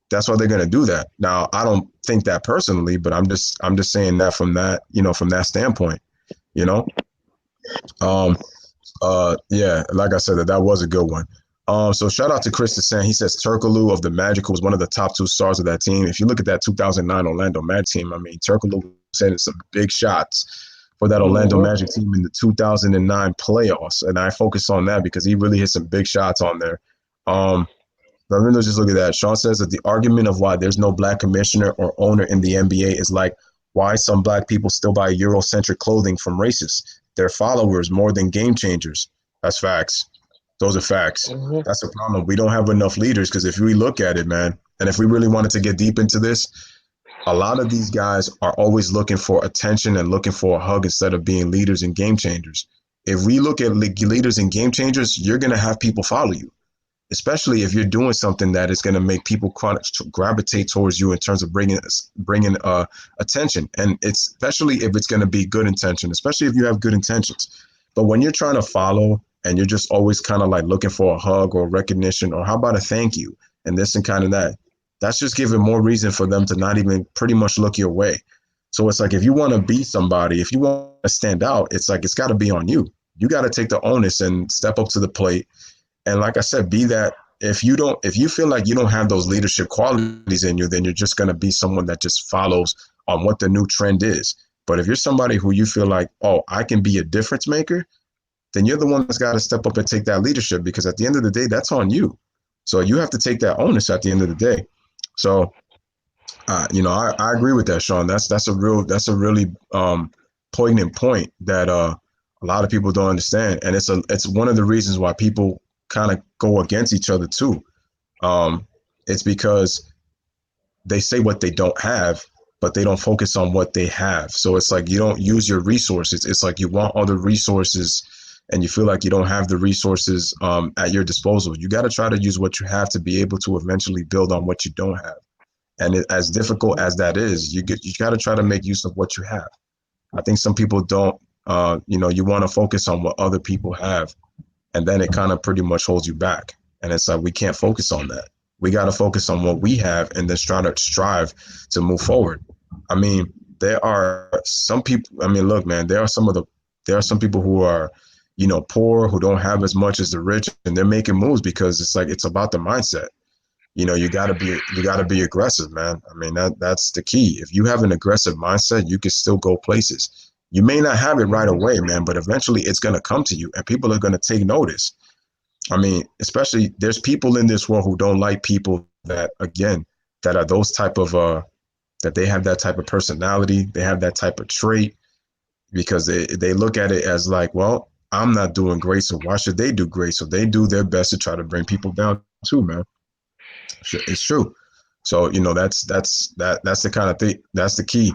Speaker 1: That's why they're going to do that. Now, I don't think that personally, but I'm just saying that from that standpoint, you know. Um, yeah, like I said, that was a good one. So shout out to Chris Descent. He says Turkoglu of the Magic was one of the top 2 stars of that team. If you look at that 2009 Orlando Magic team, I mean, Turkoglu was hitting some big shots for that Orlando Magic team in the 2009 playoffs, and I focus on that because he really hit some big shots on there. But let me just look at that. Sean says that the argument of why there's no black commissioner or owner in the NBA is like why some black people still buy Eurocentric clothing from racists. They're followers more than game changers. That's facts. Those are facts. That's a problem. We don't have enough leaders because if we look at it, man, and if we really wanted to get deep into this, a lot of these guys are always looking for attention and looking for a hug instead of being leaders and game changers. If we look at leaders and game changers, you're going to have people follow you, especially if you're doing something that is going to make people gravitate towards you in terms of bringing attention. And it's especially if it's going to be good intention, especially if you have good intentions. But when you're trying to follow and you're just always kind of like looking for a hug or recognition or how about a thank you and this and kind of that, that's just giving more reason for them to not even pretty much look your way. So it's like if you want to be somebody, if you want to stand out, it's like it's got to be on you. You got to take the onus and step up to the plate. And like I said, be that. If you feel like you don't have those leadership qualities in you, then you're just going to be someone that just follows on what the new trend is. But if you're somebody who you feel like, oh, I can be a difference maker, then you're the one that's got to step up and take that leadership because at the end of the day, that's on you. So you have to take that onus at the end of the day. So, I agree with that, Sean. That's a really poignant point that a lot of people don't understand, and it's one of the reasons why people kind of go against each other too. It's because they say what they don't have, but they don't focus on what they have. So it's like you don't use your resources. It's like you want other resources and you feel like you don't have the resources at your disposal. You got to try to use what you have to be able to eventually build on what you don't have. And as difficult as that is, you got to try to make use of what you have. I think some people don't, you want to focus on what other people have, and then it kind of pretty much holds you back. And it's like we can't focus on that. We got to focus on what we have and then try to strive to move forward. I mean, there are some people. I mean, look, man, there are some people who are, poor, who don't have as much as the rich, and they're making moves because it's like it's about the mindset. You gotta be aggressive, man. I mean, that's the key. If you have an aggressive mindset, you can still go places. You may not have it right away, man, but eventually it's gonna come to you, and people are gonna take notice. I mean, especially there's people in this world who don't like people that, again, that are those type of that they have that type of personality, they have that type of trait, because they look at it as like, well, I'm not doing great, so why should they do great? So they do their best to try to bring people down too, man. It's true. So that's the kind of thing. That's the key.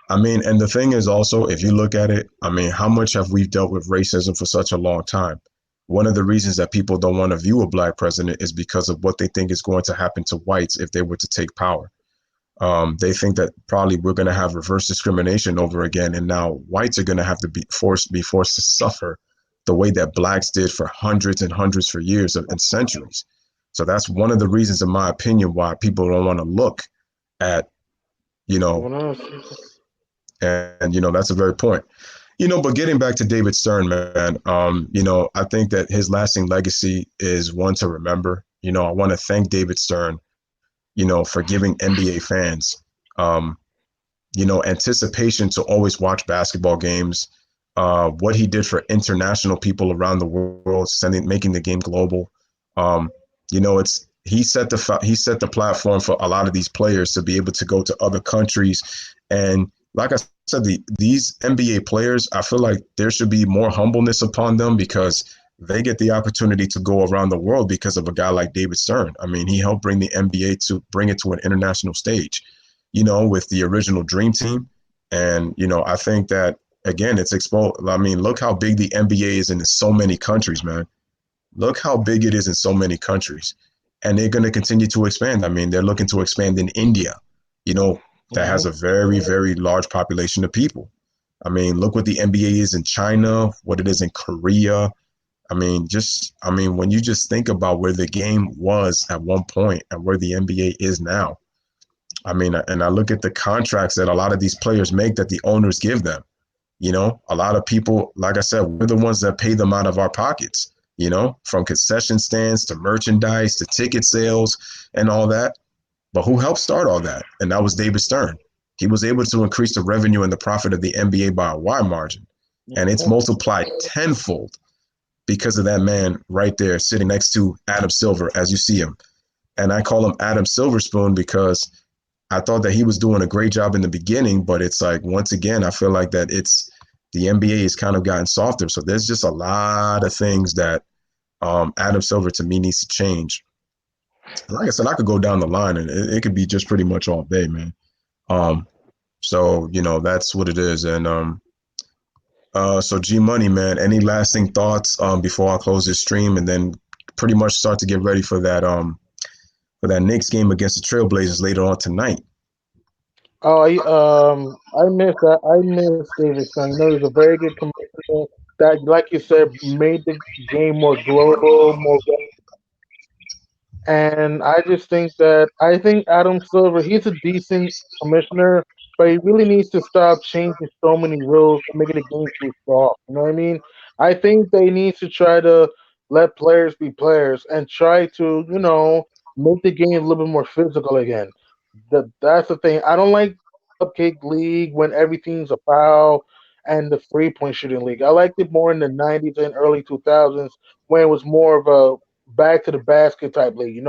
Speaker 1: I mean, and the thing is also, if you look at it, I mean, how much have we dealt with racism for such a long time? One of the reasons that people don't want to view a black president is because of what they think is going to happen to whites if they were to take power. They think that probably we're going to have reverse discrimination over again, and now whites are going to have to be forced to suffer the way that blacks did for hundreds and hundreds for years and centuries. So that's one of the reasons, in my opinion, why people don't want to look at, you know,
Speaker 3: Someone else.
Speaker 1: and that's a very point. But getting back to David Stern, man, I think that his lasting legacy is one to remember. I want to thank David Stern, for giving NBA fans, anticipation to always watch basketball games. What he did for international people around the world, making the game global. It's he set the platform for a lot of these players to be able to go to other countries, and like I said, these NBA players, I feel like there should be more humbleness upon them, because they get the opportunity to go around the world because of a guy like David Stern. I mean, he helped bring the NBA to bring it to an international stage, with the original Dream Team. And, I think that, again, it's exposed. I mean, look how big the NBA is in so many countries, man. Look how big it is in so many countries. And they're going to continue to expand. I mean, they're looking to expand in India, that has a very, very large population of people. I mean, look what the NBA is in China, what it is in Korea. When you just think about where the game was at one point and where the NBA is now, and I look at the contracts that a lot of these players make that the owners give them. A lot of people, like I said, we're the ones that pay them out of our pockets, from concession stands to merchandise to ticket sales and all that. But who helped start all that? And that was David Stern. He was able to increase the revenue and the profit of the NBA by a wide margin. And it's multiplied tenfold because of that man right there sitting next to Adam Silver as you see him. And I call him Adam Silverspoon because I thought that he was doing a great job in the beginning, but it's like, once again, I feel like that the NBA has kind of gotten softer. So there's just a lot of things that Adam Silver to me needs to change. Like I said, I could go down the line and it could be just pretty much all day, man. So that's what it is. And so G Money, man, any lasting thoughts before I close this stream and then pretty much start to get ready for that Knicks game against the Trailblazers later on tonight?
Speaker 3: Oh, I miss that. I miss David Stern. He's a very good commissioner that, like you said, made the game more global, more. And I think Adam Silver, he's a decent commissioner, but he really needs to stop changing so many rules and making the game too soft. You know what I mean? I think they need to try to let players be players and try to, make the game a little bit more physical again. That's the thing. I don't like cupcake league when everything's a foul and the 3-point shooting league. I liked it more in the 90s and early 2000s when it was more of a back to the basket type league,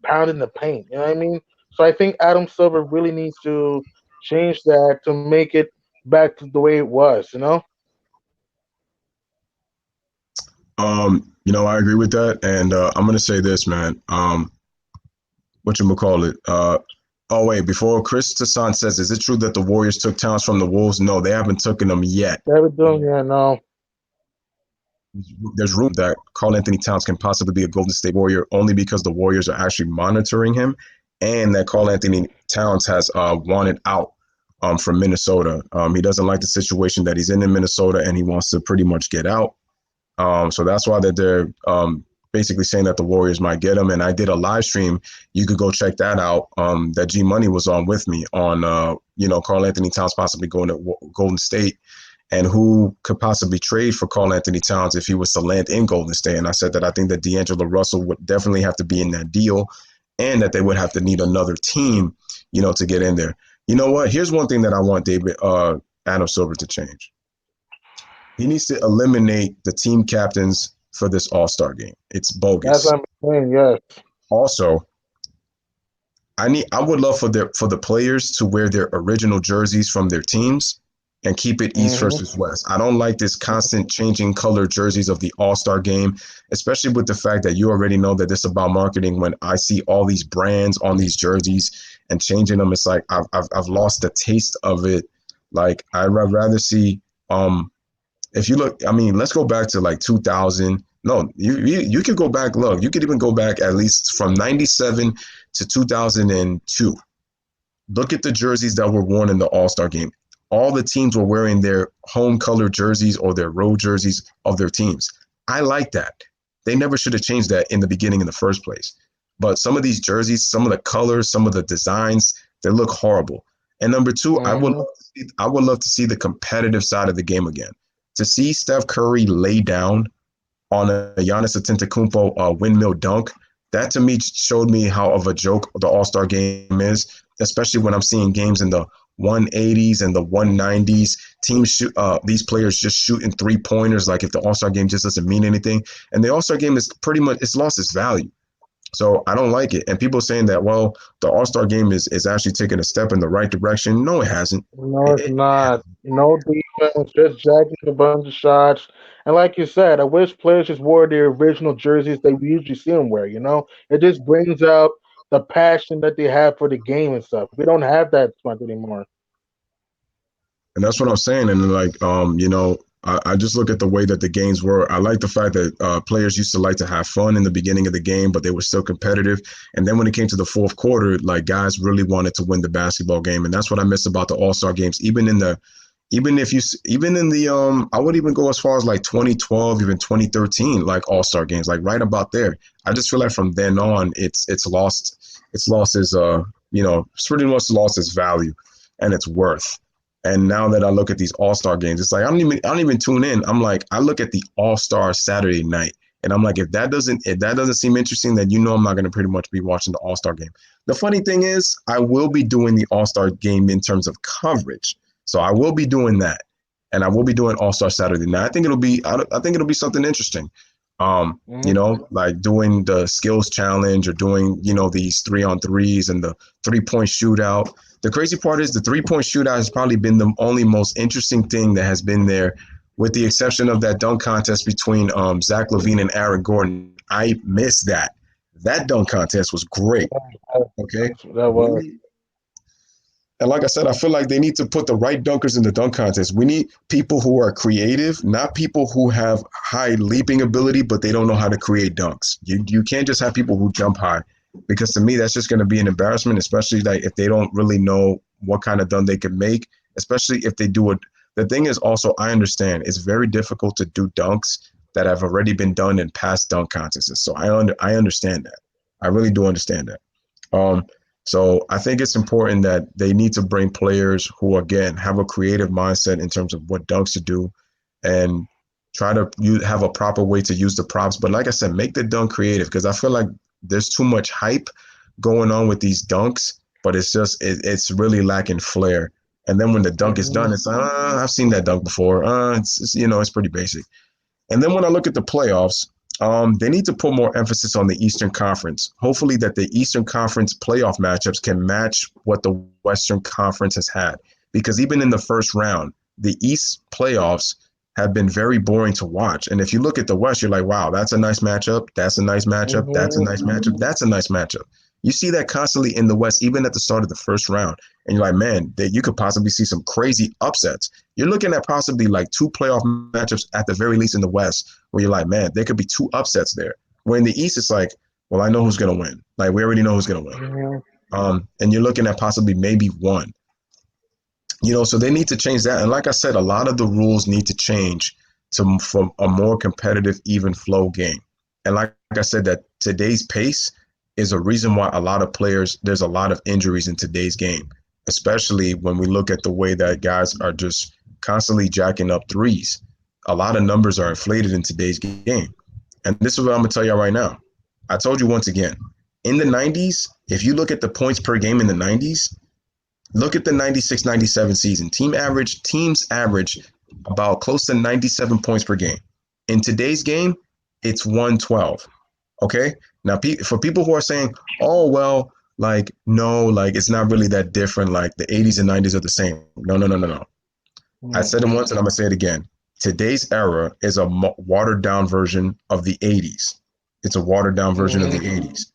Speaker 3: pounding the paint. You know what I mean? So I think Adam Silver really needs to change that to make it back to the way it was.
Speaker 1: I agree with that, and I'm gonna say this, man. What you call it? Oh wait, before Chris Tassan says, is it true that the Warriors took Towns from the Wolves? No, they haven't taken them yet.
Speaker 3: David Dunn, yeah, no.
Speaker 1: There's room that Karl Anthony Towns can possibly be a Golden State Warrior only because the Warriors are actually monitoring him, and that Karl Anthony Towns has wanted out from Minnesota. He doesn't like the situation that he's in Minnesota, and he wants to pretty much get out. So that's why that they're basically saying that the Warriors might get him. And I did a live stream. You could go check that out. That G Money was on with me on, Karl Anthony Towns possibly going to Golden State and who could possibly trade for Karl Anthony Towns if he was to land in Golden State. And I said that I think that D'Angelo Russell would definitely have to be in that deal and that they would have to need another team, to get in there. You know what? Here's one thing that I want Adam Silver to change. He needs to eliminate the team captains for this All-Star game. It's bogus.
Speaker 3: That's what I'm saying, yes.
Speaker 1: Also, I would love for the players to wear their original jerseys from their teams and keep it East
Speaker 3: Hmm.
Speaker 1: versus West. I don't like this constant changing color jerseys of the All-Star game, especially with the fact that you already know that this is about marketing. When I see all these brands on these jerseys and changing them, it's like I've lost the taste of it. Like I'd rather see if you look, I mean, let's go back to like 2000. No, you could go back. Look, you could even go back at least from 97 to 2002. Look at the jerseys that were worn in the All Star game. All the teams were wearing their home color jerseys or their road jerseys of their teams. I like that. They never should have changed that in the beginning in the first place. But some of these jerseys, some of the colors, some of the designs, they look horrible. And number two,
Speaker 3: Hmm.
Speaker 1: I would love to see the competitive side of the game again. To see Steph Curry lay down on a Giannis Antetokounmpo windmill dunk, that to me showed me how of a joke the All Star game is, especially when I'm seeing games in the 180s and the 190s. Teams shoot these players just shooting 3 pointers like if the All Star game just doesn't mean anything. And the All Star game is pretty much it's lost its value. So I don't like it. And people saying that, well, the All Star game is actually taking a step in the right direction. No, it hasn't.
Speaker 3: No, it's not. No defense, just jacking a bunch of shots. And like you said, I wish players just wore their original jerseys they we usually see them wear. It just brings out the passion that they have for the game and stuff. We don't have that much anymore.
Speaker 1: And that's what I'm saying. And like, I just look at the way that the games were. I like the fact that players used to like to have fun in the beginning of the game, but they were still competitive. And then when it came to the fourth quarter, like guys really wanted to win the basketball game, and that's what I miss about the All Star games. Even in the I would even go as far as like 2012, even 2013, like All Star games, like right about there. I just feel like from then on, it's lost its it's pretty much lost its value and its worth. And now that I look at these All Star games, it's like I don't even tune in. I'm like I look at the All Star Saturday night, and I'm like if that doesn't seem interesting, then I'm not going to pretty much be watching the All Star game. The funny thing is, I will be doing the All Star game in terms of coverage, so I will be doing that, and I will be doing All Star Saturday night. I think it'll be something interesting.
Speaker 3: Hmm.
Speaker 1: Like doing the skills challenge or doing these 3-on-3s and the 3 point shootout. The crazy part is the 3 point shootout has probably been the only most interesting thing that has been there, with the exception of that dunk contest between Zach LaVine and Aaron Gordon. I missed that. That dunk contest was great. Okay,
Speaker 3: That
Speaker 1: we
Speaker 3: was.
Speaker 1: need, and like I said, I feel like they need to put the right dunkers in the dunk contest. We need people who are creative, not people who have high leaping ability, but they don't know how to create dunks. You can't just have people who jump high, because to me that's just going to be an embarrassment, especially like if they don't really know what kind of dunk they can make, especially if they do it. The thing is also, I understand it's very difficult to do dunks that have already been done in past dunk contests. So I understand that. I really do understand that. Um, so I think it's important that they need to bring players who, again, have a creative mindset in terms of what dunks to do, and try to have a proper way to use the props. But like I said, make the dunk creative, because I feel like there's too much hype going on with these dunks, but it's really lacking flair. And then when the dunk is
Speaker 3: Hmm.
Speaker 1: done, it's I've seen that dunk before. It's pretty basic. And then when I look at the playoffs, they need to put more emphasis on the Eastern Conference. Hopefully, that the Eastern Conference playoff matchups can match what the Western Conference has had. Because even in the first round, the East playoffs have been very boring to watch. And if you look at the West, you're like, wow, that's a nice matchup. That's a nice matchup. That's a
Speaker 3: Hmm.
Speaker 1: nice matchup. That's a nice matchup. You see that constantly in the West, even at the start of the first round. And you're like, man, that you could possibly see some crazy upsets. You're looking at possibly like two playoff matchups at the very least in the West, where you're like, man, there could be two upsets there. Where in the East, it's like, well, I know who's going to win. Like, we already know who's going to win.
Speaker 3: Hmm.
Speaker 1: And you're looking at possibly maybe one. So they need to change that. And like I said, a lot of the rules need to change to from a more competitive, even flow game. And like I said, that today's pace is a reason why there's a lot of injuries in today's game, especially when we look at the way that guys are just constantly jacking up threes. A lot of numbers are inflated in today's game. And this is what I'm going to tell you right now. I told you once again, in the 90s, if you look at the points per game in the 90s, look at the 96-97 season. Teams average about close to 97 points per game. In today's game, it's 112. Okay? Now, for people who are saying, oh, well, like, no, like it's not really that different. Like the 80s and 90s are the same. No, no, no, no, no. I said it once and I'm gonna say it again. Today's era is a watered down version of the 80s. It's a watered down version of the 80s.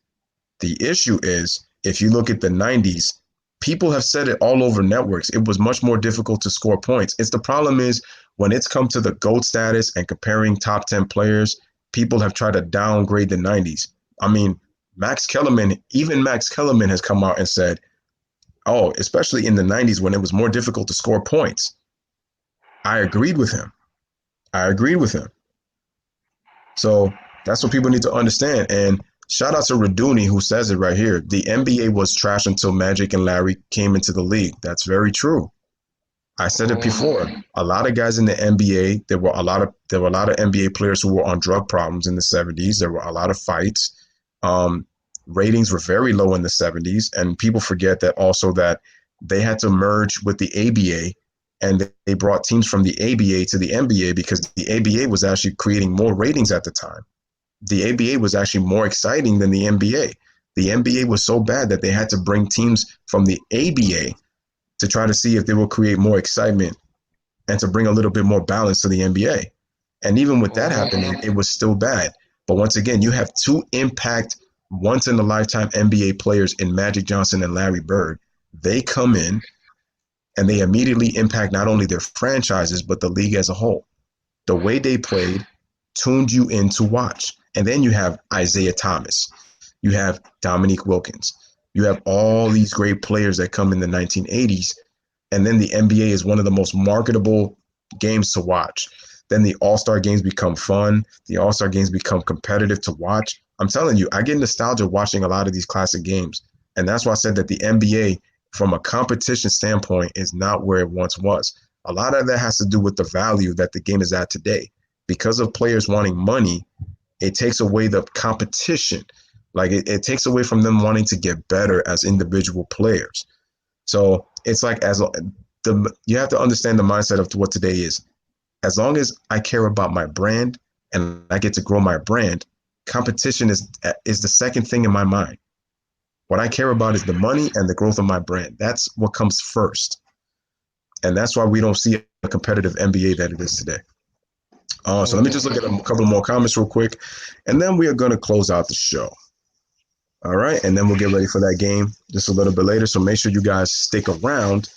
Speaker 1: The issue is if you look at the 90s, people have said it all over networks. It was much more difficult to score points. It's the problem is when it's come to the GOAT status and comparing top 10 players, people have tried to downgrade the 90s. I mean, even Max Kellerman has come out and said, oh, especially in the 90s when it was more difficult to score points. I agreed with him. I agreed with him. So that's what people need to understand. And shout out to Raduni who says it right here. The NBA was trash until Magic and Larry came into the league. That's very true. I said it before. A lot of guys in the NBA, there were a lot of NBA players who were on drug problems in the 70s. There were a lot of fights. Ratings were very low in the 70s, and people forget that also that they had to merge with the ABA, and they brought teams from the ABA to the NBA because the ABA was actually creating more ratings at the time. The ABA was actually more exciting than the NBA. The NBA was so bad that they had to bring teams from the ABA to try to see if they will create more excitement and to bring a little bit more balance to the NBA. And even with that happening, it was still bad. But once again, you have two impact, once in a lifetime NBA players in Magic Johnson and Larry Bird. They come in and they immediately impact not only their franchises, but the league as a whole. The way they played tuned you in to watch. And then you have Isaiah Thomas. You have Dominique Wilkins. You have all these great players that come in the 1980s. And then the NBA is one of the most marketable games to watch. Then the All-Star games become fun. The All-Star games become competitive to watch. I'm telling you, I get nostalgia watching a lot of these classic games. And that's why I said that the NBA, from a competition standpoint, is not where it once was. A lot of that has to do with the value that the game is at today. Because of players wanting money, it takes away the competition. Like it takes away from them wanting to get better as individual players. So it's like you have to understand the mindset of what today is. As long as I care about my brand and I get to grow my brand, competition is the second thing in my mind. What I care about is the money and the growth of my brand. That's what comes first. And that's why we don't see a competitive NBA that it is today. So let me just look at a couple more comments real quick, and then we are going to close out the show. All right, and then we'll get ready for that game just a little bit later. So make sure you guys stick around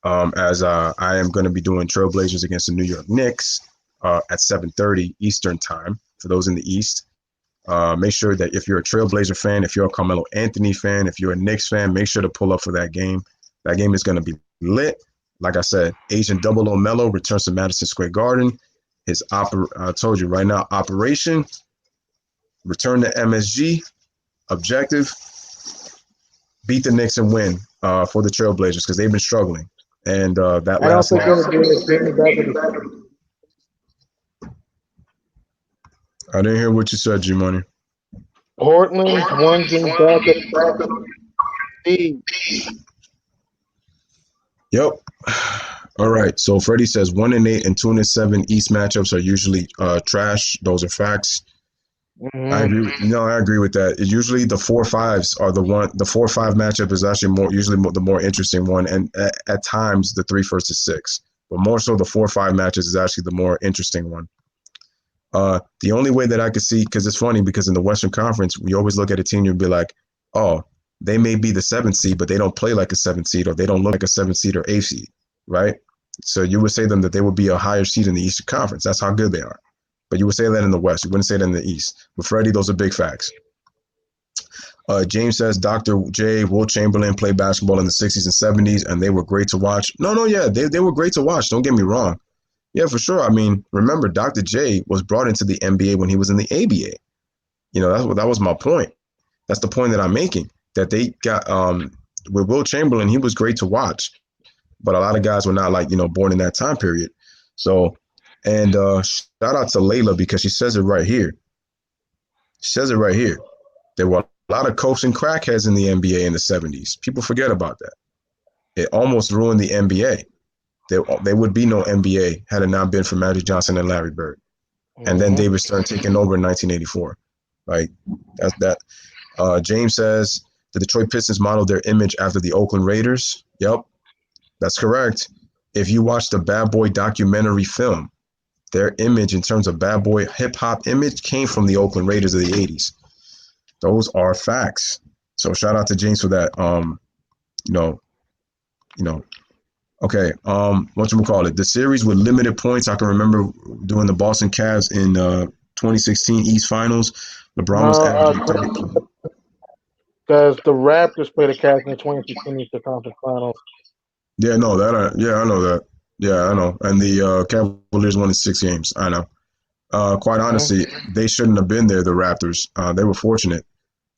Speaker 1: as I am going to be doing Trailblazers against the New York Knicks at 7:30 Eastern time for those in the East. Make sure that if you're a Trailblazer fan, if you're a Carmelo Anthony fan, if you're a Knicks fan, make sure to pull up for that game. That game is going to be lit. Like I said, Agent Double O Mello returns to Madison Square Garden. I told you right now, operation, return to MSG, objective, beat the Knicks and win for the Trailblazers because they've been struggling. And that
Speaker 3: I don't
Speaker 1: last
Speaker 3: think
Speaker 1: loss.
Speaker 3: they'll do it. Bring it back in the
Speaker 1: I didn't hear what you said, G Money.
Speaker 3: Portland's one game back at the
Speaker 1: Yep. All right. So Freddie says 1-8 and 2-7 East matchups are usually trash. Those are facts. I agree. I agree with that. Usually the 4-5s are the one. The 4-5 matchup is actually the more interesting one, and at times the 3 versus 6, but more so the 4-5 matches is actually the more interesting one. The only way that I could see, because it's funny, because in the Western Conference we always look at a team and be like, oh, they may be the 7th seed, but they don't play like a 7th seed, or they don't look like a 7th seed or 8th seed, right? So you would say them that they would be a higher seed in the Eastern Conference. That's how good they are. But you would say that in the West. You wouldn't say that in the East. But Freddie, those are big facts. James says Dr. J, Will Chamberlain played basketball in the 60s and 70s, and they were great to watch. No, yeah, they were great to watch. Don't get me wrong. Yeah, for sure. I mean, remember, Dr. J was brought into the NBA when he was in the ABA. That was my point. That's the point that I'm making. That they got with Will Chamberlain, he was great to watch, but a lot of guys were not born in that time period. So, and shout out to Layla because she says it right here. She says it right here. There were a lot of coaching crackheads in the NBA in the 70s. People forget about that. It almost ruined the NBA. There would be no NBA had it not been for Magic Johnson and Larry Bird. And then David Stern taking over in 1984. Right? That's that. James says The Detroit Pistons modeled their image after the Oakland Raiders. Yep, that's correct. If you watch the Bad Boy documentary film, their image in terms of bad boy hip hop image came from the Oakland Raiders of the 80s. Those are facts. So shout out to James for that. You know, you know. Okay. What you call it? The series with limited points. I can remember doing the Boston Cavs in 2016 East Finals. LeBron was
Speaker 3: No,
Speaker 1: averaging 30.
Speaker 3: because the Raptors played the Cavs in the 2016 Eastern Conference Finals.
Speaker 1: Yeah, no, that. Yeah, I know that. Yeah, I know. And the Cavaliers won in 6 games. I know. Quite
Speaker 3: Mm-hmm.
Speaker 1: honestly, they shouldn't have been there. The Raptors. They were fortunate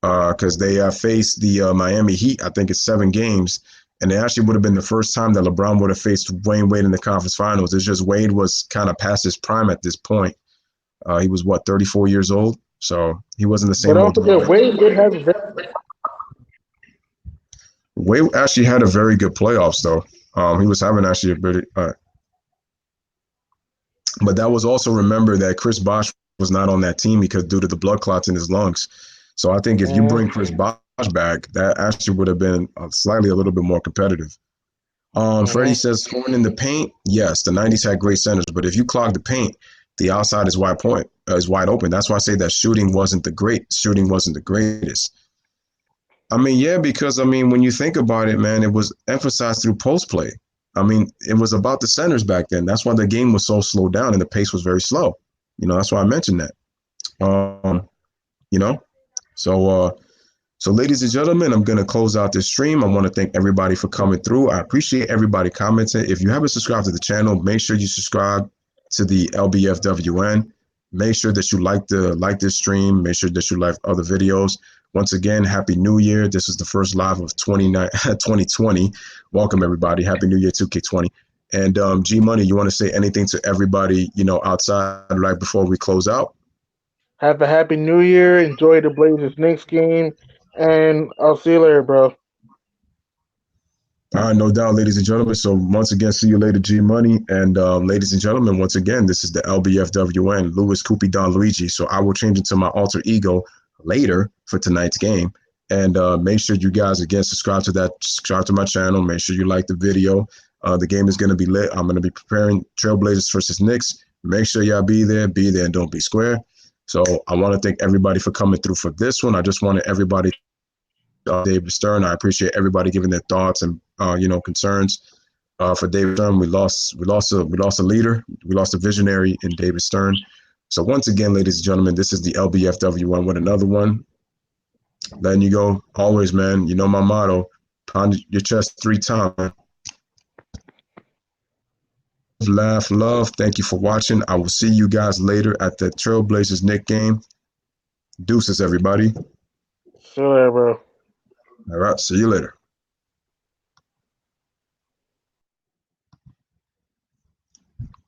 Speaker 1: because they faced the Miami Heat. I think it's 7 games, and it actually would have been the first time that LeBron would have faced Wayne Wade in the conference finals. It's just Wade was kind of past his prime at this point. He was what 34 years old, so he wasn't the
Speaker 3: But
Speaker 1: same
Speaker 3: don't
Speaker 1: old.
Speaker 3: forget, Wade did have a very
Speaker 1: Wade actually had a very good playoffs though. He was having actually a pretty, but that was also remember that Chris Bosh was not on that team because due to the blood clots in his lungs. So I think if you
Speaker 3: mm,
Speaker 1: bring Chris Bosh back, that actually would have been slightly a little bit more competitive. Freddie
Speaker 3: mm-hmm.
Speaker 1: says scoring in the paint. Yes, the '90s had great centers, but if you clog the paint, the outside is wide open. That's why I say that shooting wasn't the greatest. I mean, yeah, because I mean, when you think about it, man, it was emphasized through post play. I mean, it was about the centers back then. That's why the game was so slowed down and the pace was very slow. That's why I mentioned that. Um, you know, so so ladies and gentlemen, I'm gonna close out this stream. I want to thank everybody for coming through. I appreciate everybody commenting. If you haven't subscribed to the channel, make sure you subscribe to the LBFWN. Make sure that you like this stream. Make sure that you like other videos. Once again, Happy New Year. This is the first live of 2020. Welcome everybody. Happy New Year 2K20. And G Money, you want to say anything to everybody, outside right before we close out?
Speaker 3: Have a happy New Year. Enjoy the Blazers next game, and I'll see you later, bro.
Speaker 1: All right, no doubt, ladies and gentlemen. So once again, see you later, G Money. And ladies and gentlemen, once again, this is the LBFWN, Louis Coopy Don Luigi. So I will change into my alter ego later for tonight's game. And make sure you guys, again, subscribe to my channel. Make sure you like the video. The game is going to be lit. I'm going to be preparing Trailblazers versus Knicks. Make sure y'all be there, and don't be square. So I want to thank everybody for coming through for this one. I just wanted everybody David Stern. I appreciate everybody giving their thoughts and concerns. For David Stern, we lost a leader, we lost a visionary in David Stern. So once again, ladies and gentlemen, this is the LBFW1 with another one. Letting you go always, man. You know my motto: pound your chest 3 times. Laugh, love. Thank you for watching. I will see you guys later at the Trailblazers Knick game. Deuces, everybody.
Speaker 3: See you later, bro.
Speaker 1: All right, see you later.